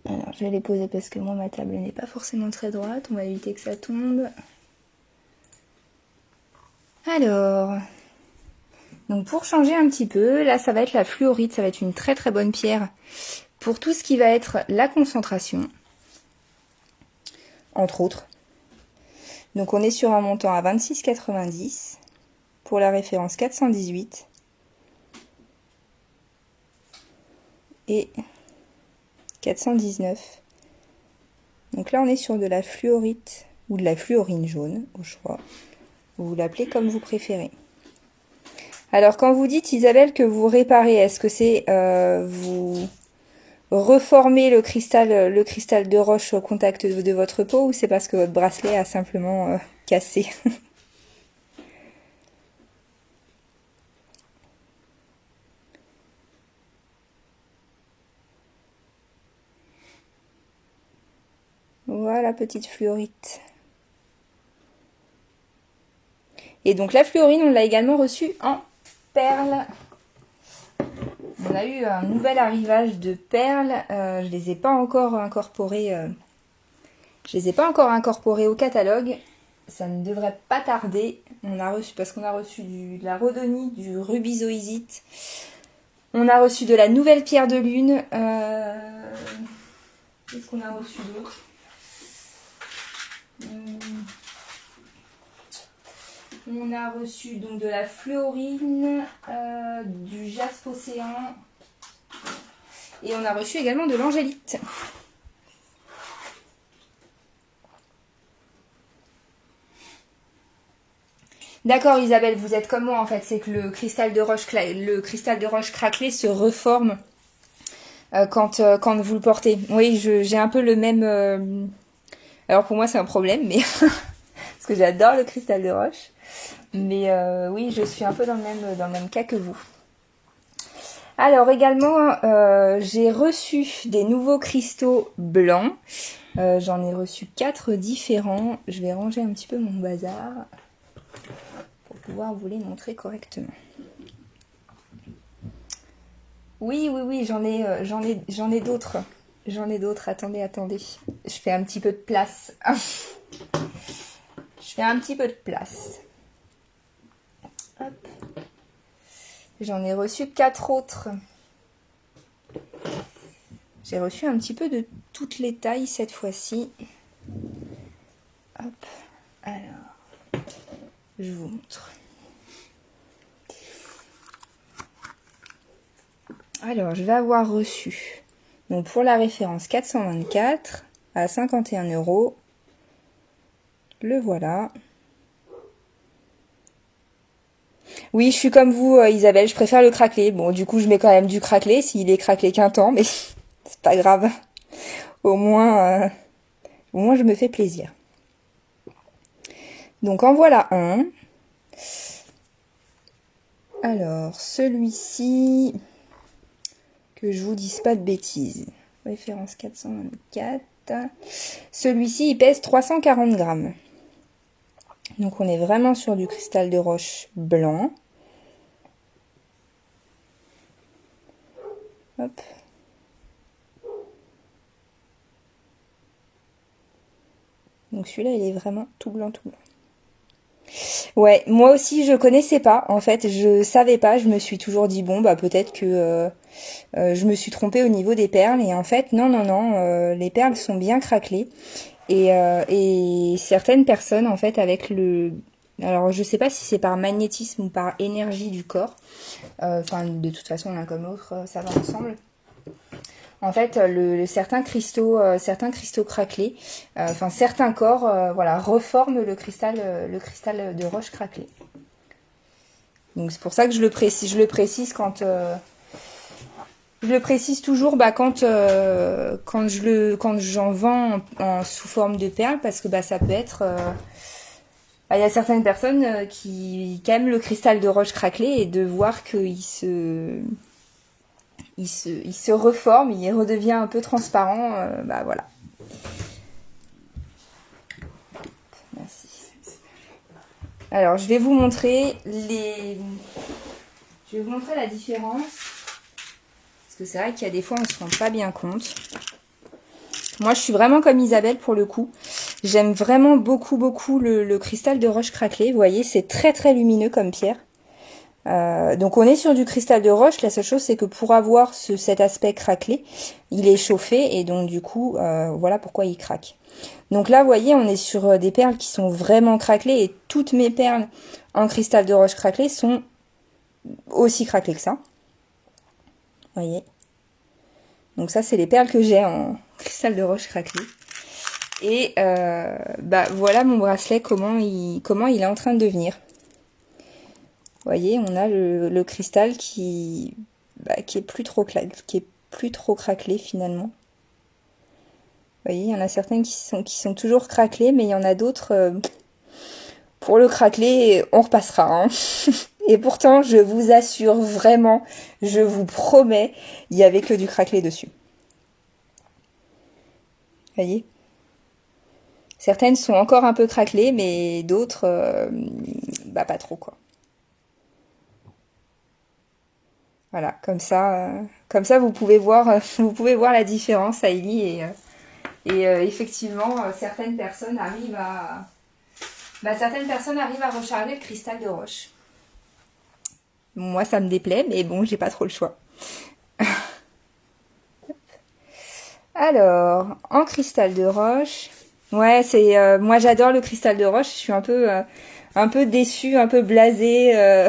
Alors je vais les poser parce que moi ma table n'est pas forcément très droite. On va éviter que ça tombe. Alors, donc pour changer un petit peu, là ça va être la fluorite. Ça va être une très très bonne pierre pour tout ce qui va être la concentration. Entre autres. Donc on est sur un montant à 26,90 pour la référence 418 et 419. Donc là on est sur de la fluorite ou de la fluorine jaune au choix. Vous l'appelez comme vous préférez. Alors quand vous dites Isabelle que vous réparez, est-ce que c'est vous reformer le cristal de roche au contact de votre peau ou c'est parce que votre bracelet a simplement cassé? Voilà, petite fluorite. Et donc la fluorine, on l'a également reçue en perles. On a eu un nouvel arrivage de perles. Je les ai pas encore incorporées. Je les ai pas encore incorporées au catalogue. Ça ne devrait pas tarder. On a reçu parce qu'on a reçu de la rhodonie, du rubizoïsite. On a reçu de la nouvelle pierre de lune. Qu'est-ce qu'on a reçu d'autre? On a reçu donc de la fluorine, du jaspe océan et on a reçu également de l'angélite. D'accord Isabelle, vous êtes comme moi en fait, c'est que le cristal de roche craquelé se reforme quand vous le portez. Oui, j'ai un peu le même... Alors pour moi c'est un problème, mais parce que j'adore le cristal de roche. Mais oui, je suis un peu dans le même cas que vous. Alors également, j'ai reçu des nouveaux cristaux blancs. J'en ai reçu 4 différents. Je vais ranger un petit peu mon bazar pour pouvoir vous les montrer correctement. Oui, j'en ai d'autres. J'en ai d'autres. Attendez. Je fais un petit peu de place. Hop. J'en ai reçu 4 autres. J'ai reçu un petit peu de toutes les tailles cette fois-ci. Hop. Alors, je vous montre. Alors, je vais avoir reçu, donc pour la référence 424 à 51 €. Le voilà. Oui, je suis comme vous, Isabelle, je préfère le craquelé. Bon, du coup, je mets quand même du craquelé, s'il est craquelé qu'un temps, mais c'est pas grave. Au moins, je me fais plaisir. Donc, en voilà un. Alors, celui-ci, que je vous dise pas de bêtises. Référence 424. Celui-ci, il pèse 340 grammes. Donc on est vraiment sur du cristal de roche blanc. Hop. Donc celui-là, il est vraiment tout blanc, tout blanc. Ouais, moi aussi, je connaissais pas. En fait, je savais pas. Je me suis toujours dit, bon, bah peut-être que je me suis trompée au niveau des perles. Et en fait, non, non, non. Les perles sont bien craquelées. Et certaines personnes, en fait, avec le... Alors, je sais pas si c'est par magnétisme ou par énergie du corps. Enfin, de toute façon, l'un comme l'autre, ça va ensemble. En fait, certains cristaux craquelés, enfin certains corps, voilà, reforment le cristal de roche craquelé. Donc c'est pour ça que je le précise quand, je le précise toujours, bah quand j'en vends sous forme de perles, parce que bah ça peut être, bah, il y a certaines personnes qui aiment le cristal de roche craquelé et de voir qu'il se reforme, il redevient un peu transparent, bah voilà. Merci. Alors, je vais vous montrer la différence. Parce que c'est vrai qu'il y a des fois, on se rend pas bien compte. Moi, je suis vraiment comme Isabelle pour le coup. J'aime vraiment beaucoup, beaucoup le cristal de roche craquelé. Vous voyez, c'est très, très lumineux comme pierre. Donc on est sur du cristal de roche. La seule chose, c'est que pour avoir cet aspect craquelé, il est chauffé et donc du coup, voilà pourquoi il craque. Donc là, vous voyez, on est sur des perles qui sont vraiment craquelées et toutes mes perles en cristal de roche craquelé sont aussi craquelées que ça. Vous voyez. Donc ça, c'est les perles que j'ai en cristal de roche craquelé. Et bah voilà mon bracelet, comment il est en train de devenir. Vous voyez, on a le cristal qui est plus trop craquelé finalement. Vous voyez, il y en a certains qui sont toujours craquelés, mais il y en a d'autres, pour le craqueler, on repassera. Hein. Et pourtant, je vous assure vraiment, je vous promets, il n'y avait que du craquelé dessus. Vous voyez ? Certaines sont encore un peu craquelées, mais d'autres, bah pas trop quoi. Voilà, comme ça, vous pouvez voir la différence, Aïli, et effectivement, certaines personnes arrivent à recharger le cristal de roche. Moi, ça me déplaît, mais bon, j'ai pas trop le choix. Alors, en cristal de roche, ouais, moi j'adore le cristal de roche. Je suis un peu déçue, un peu blasée,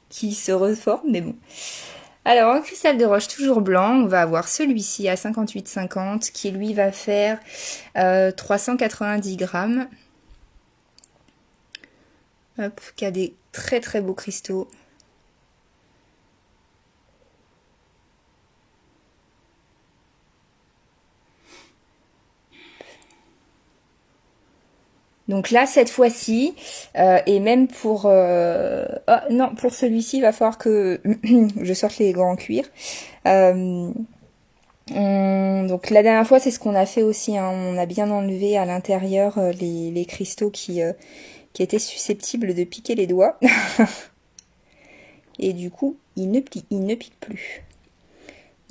qui se reforme, mais bon. Alors, en cristal de roche toujours blanc, on va avoir celui-ci à 58,50 qui lui va faire 390 grammes. Hop, qui a des très très beaux cristaux. Donc là, cette fois-ci, et même pour... non, pour celui-ci, il va falloir que je sorte les gants en cuir. Donc la dernière fois, c'est ce qu'on a fait aussi. Hein, on a bien enlevé à l'intérieur les cristaux qui étaient susceptibles de piquer les doigts. Et du coup, il ne pique plus.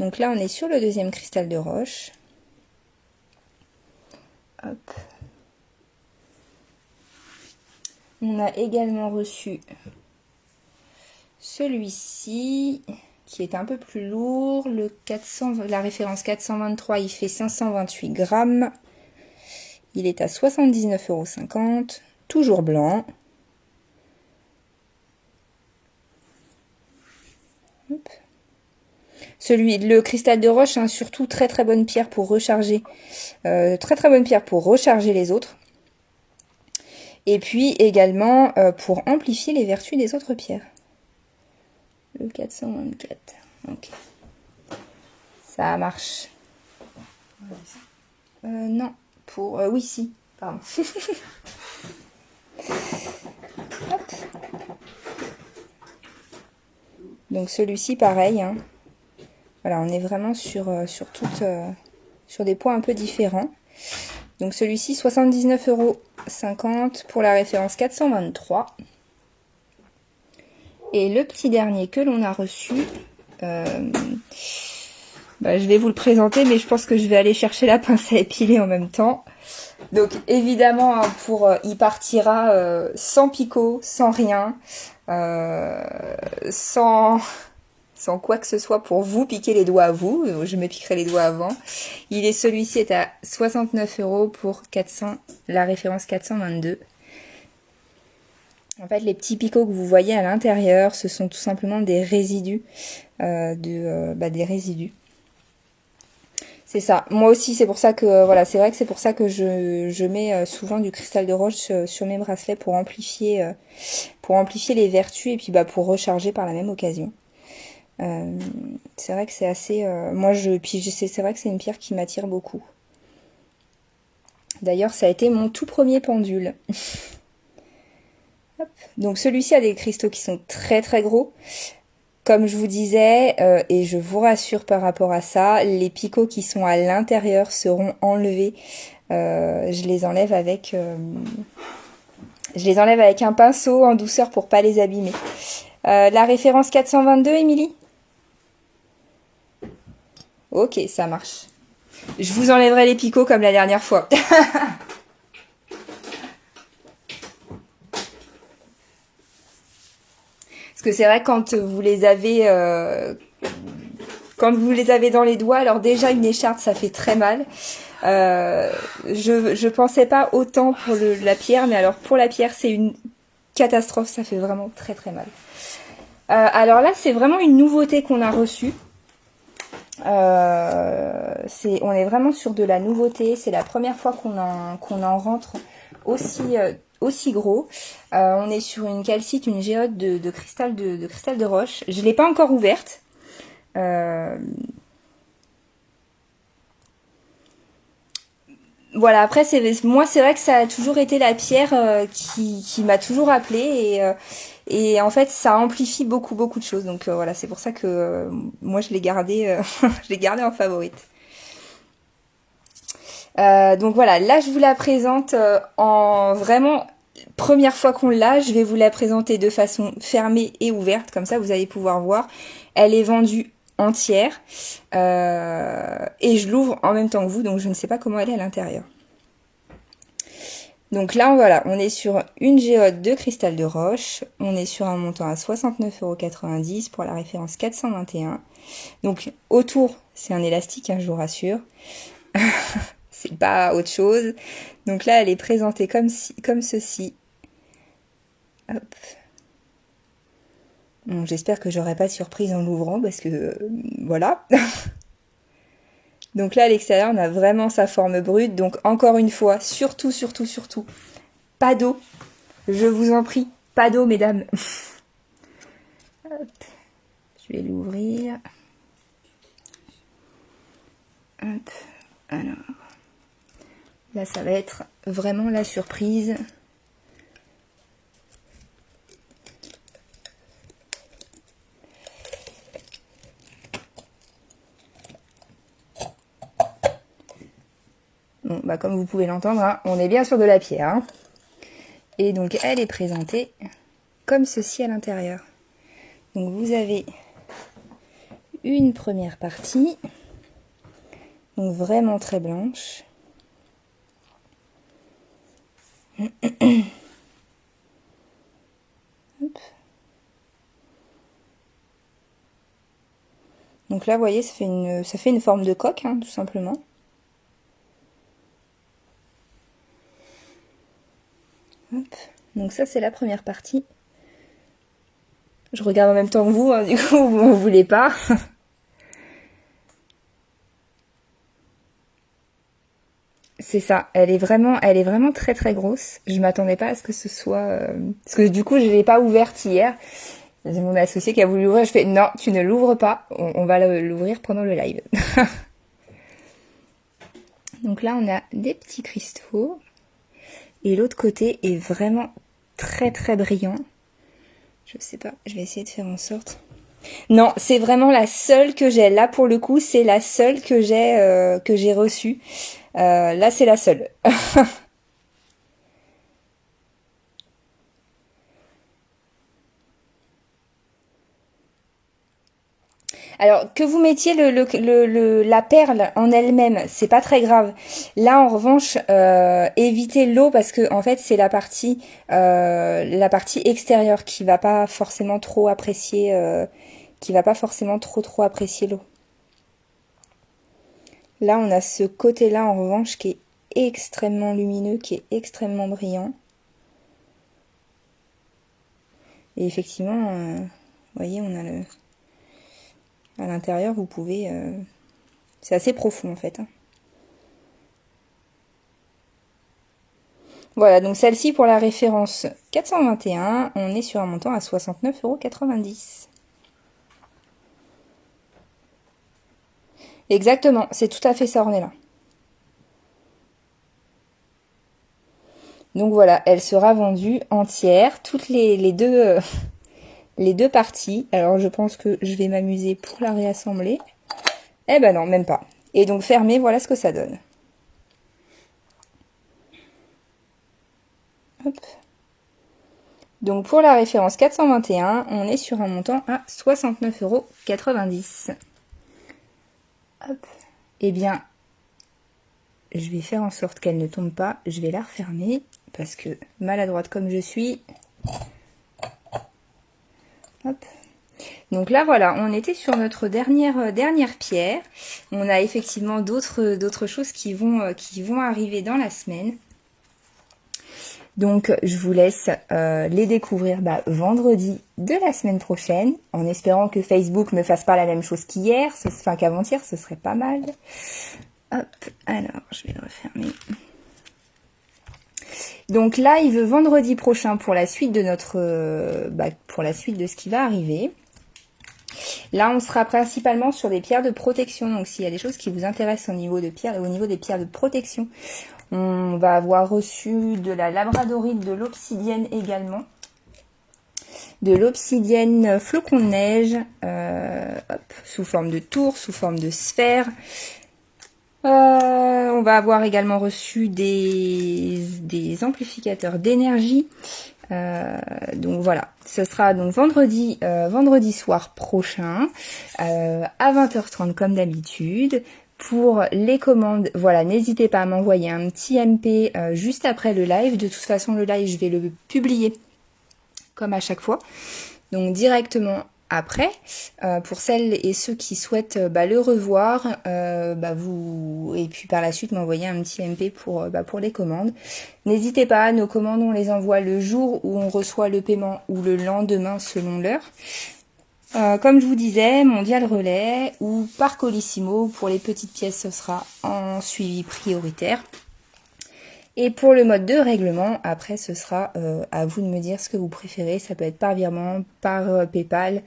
Donc là, on est sur le deuxième cristal de roche. Hop. On a également reçu celui-ci, qui est un peu plus lourd. La référence 423, il fait 528 grammes. Il est à 79,50 €. Toujours blanc. Hop. Le cristal de roche, hein, surtout très très bonne pierre pour recharger. Très très bonne pierre pour recharger les autres. Et puis également pour amplifier les vertus des autres pierres. Le 424. Ok. Ça marche. Non. Oui, si. Pardon. Hop. Donc celui-ci, pareil. Hein. Voilà, on est vraiment sur des points un peu différents. Donc celui-ci 79,50 € pour la référence 423. Et le petit dernier que l'on a reçu, je vais vous le présenter, mais je pense que je vais aller chercher la pince à épiler en même temps. Donc évidemment, hein, il partira sans picot, sans rien, sans quoi que ce soit pour vous piquer les doigts à vous. Je me piquerai les doigts avant. Celui-ci est à 69 € pour 400, la référence 422. En fait, les petits picots que vous voyez à l'intérieur, ce sont tout simplement des résidus, des résidus. C'est ça. Moi aussi, c'est pour ça que voilà, c'est vrai que c'est pour ça que je mets souvent du cristal de roche sur mes bracelets pour amplifier les vertus et puis pour recharger par la même occasion. C'est vrai que c'est assez. C'est vrai que c'est une pierre qui m'attire beaucoup. D'ailleurs, ça a été mon tout premier pendule. Hop. Donc celui-ci a des cristaux qui sont très très gros. Comme je vous disais, et je vous rassure par rapport à ça, les picots qui sont à l'intérieur seront enlevés. Je les enlève avec un pinceau en douceur pour pas les abîmer. La référence 422, Émilie ? Ok, ça marche. Je vous enlèverai les picots comme la dernière fois. Parce que c'est vrai, quand vous les avez dans les doigts, alors déjà une écharpe, ça fait très mal. Je pensais pas autant pour la pierre, mais alors pour la pierre, c'est une catastrophe, ça fait vraiment très très mal. Alors là, c'est vraiment une nouveauté qu'on a reçue. On est vraiment sur de la nouveauté. C'est la première fois qu'on en rentre aussi gros. On est sur une calcite, une géode de cristal de roche. Je l'ai pas encore ouverte. Voilà, après c'est vrai que ça a toujours été la pierre qui m'a toujours appelée et en fait ça amplifie beaucoup de choses. Donc voilà, c'est pour ça que moi je l'ai gardé en favorite. Donc voilà, là je vous la présente en vraiment première fois qu'on l'a, je vais vous la présenter de façon fermée et ouverte, comme ça vous allez pouvoir voir. Elle est vendue entière et je l'ouvre en même temps que vous, donc je ne sais pas comment elle est à l'intérieur. Donc là voilà, on est sur une géode de cristal de roche, on est sur un montant à 69,90 € pour la référence 421. Donc autour c'est un élastique, hein, je vous rassure. C'est pas autre chose. Donc là, elle est présentée comme ceci. Hop. Bon, j'espère que j'aurai pas de surprise en l'ouvrant parce que voilà. Donc là, à l'extérieur, on a vraiment sa forme brute. Donc encore une fois, surtout, pas d'eau. Je vous en prie, pas d'eau, mesdames. Hop. Je vais l'ouvrir. Hop. Alors. Là, ça va être vraiment la surprise. Bon, comme vous pouvez l'entendre, hein, on est bien sur de la pierre. Hein. Et donc, elle est présentée comme ceci à l'intérieur. Donc, vous avez une première partie, donc vraiment très blanche. Hop. Donc là, vous voyez, ça fait une forme de coque, hein, tout simplement. Hop. Donc ça, c'est la première partie. Je regarde en même temps que vous, hein, du coup, vous m'en voulez pas. C'est ça, elle est vraiment très très grosse. Je m'attendais pas à ce que ce soit... Parce que du coup, je l'ai pas ouverte hier. J'ai mon associé qui a voulu l'ouvrir. Je fais, non, tu ne l'ouvres pas. On va l'ouvrir pendant le live. Donc là, on a des petits cristaux. Et l'autre côté est vraiment très très brillant. Je sais pas, je vais essayer de faire en sorte... Non, c'est vraiment la seule que j'ai. Là, pour le coup, c'est la seule que j'ai reçue. Là, c'est la seule. Alors, que vous mettiez la perle en elle-même, c'est pas très grave. Là, en revanche, évitez l'eau parce que en fait, c'est la partie extérieure qui va pas forcément trop apprécier, qui va pas forcément trop apprécier l'eau. Là, on a ce côté-là, en revanche, qui est extrêmement lumineux, qui est extrêmement brillant. Et effectivement, vous voyez, on a à l'intérieur, vous pouvez... c'est assez profond, en fait. Hein. Voilà, donc celle-ci, pour la référence 421, on est sur un montant à 69,90 €. Exactement, c'est tout à fait ça, Ornella. Donc voilà, elle sera vendue entière, toutes les deux... les deux parties. Alors je pense que je vais m'amuser pour la réassembler. Eh ben non, même pas. Et donc fermé, voilà ce que ça donne. Hop. Donc pour la référence 421, on est sur un montant à 69,90 €. Hop. Eh bien, je vais faire en sorte qu'elle ne tombe pas. Je vais la refermer parce que maladroite comme je suis. Hop. Donc là, voilà, on était sur notre dernière pierre. On a effectivement d'autres choses qui vont arriver dans la semaine. Donc, je vous laisse les découvrir vendredi de la semaine prochaine, en espérant que Facebook me fasse pas la même chose qu'hier, enfin qu'avant-hier, ce serait pas mal. Hop, alors, je vais le refermer. Donc là, il veut vendredi prochain pour la suite de pour la suite de ce qui va arriver. Là, on sera principalement sur des pierres de protection. Donc, s'il y a des choses qui vous intéressent au niveau des pierres de protection, on va avoir reçu de la labradorite, de l'obsidienne également. De l'obsidienne flocon de neige, sous forme de tour, sous forme de sphère. On va avoir également reçu des amplificateurs d'énergie. Donc voilà, ce sera donc vendredi soir prochain à 20h30 comme d'habitude. Pour les commandes, voilà, n'hésitez pas à m'envoyer un petit MP juste après le live. De toute façon, le live, je vais le publier comme à chaque fois. Donc directement après, pour celles et ceux qui souhaitent le revoir, et puis par la suite m'envoyer un petit MP pour les commandes. N'hésitez pas, nos commandes on les envoie le jour où on reçoit le paiement ou le lendemain selon l'heure. Comme je vous disais, Mondial Relais ou par Colissimo, pour les petites pièces ce sera en suivi prioritaire. Et pour le mode de règlement, après ce sera à vous de me dire ce que vous préférez. Ça peut être par virement, par PayPal,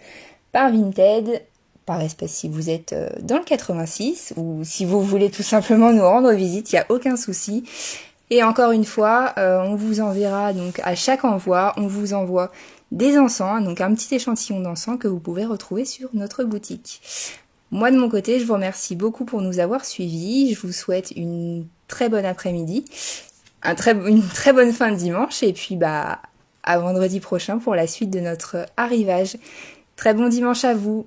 par Vinted, par espèce si vous êtes dans le 86 ou si vous voulez tout simplement nous rendre visite, il n'y a aucun souci. Et encore une fois, on vous enverra donc à chaque envoi, on vous envoie des encens, donc un petit échantillon d'encens que vous pouvez retrouver sur notre boutique. Moi de mon côté, je vous remercie beaucoup pour nous avoir suivis. Je vous souhaite une très bonne après-midi, une très bonne fin de dimanche et puis à vendredi prochain pour la suite de notre arrivage. Très bon dimanche à vous.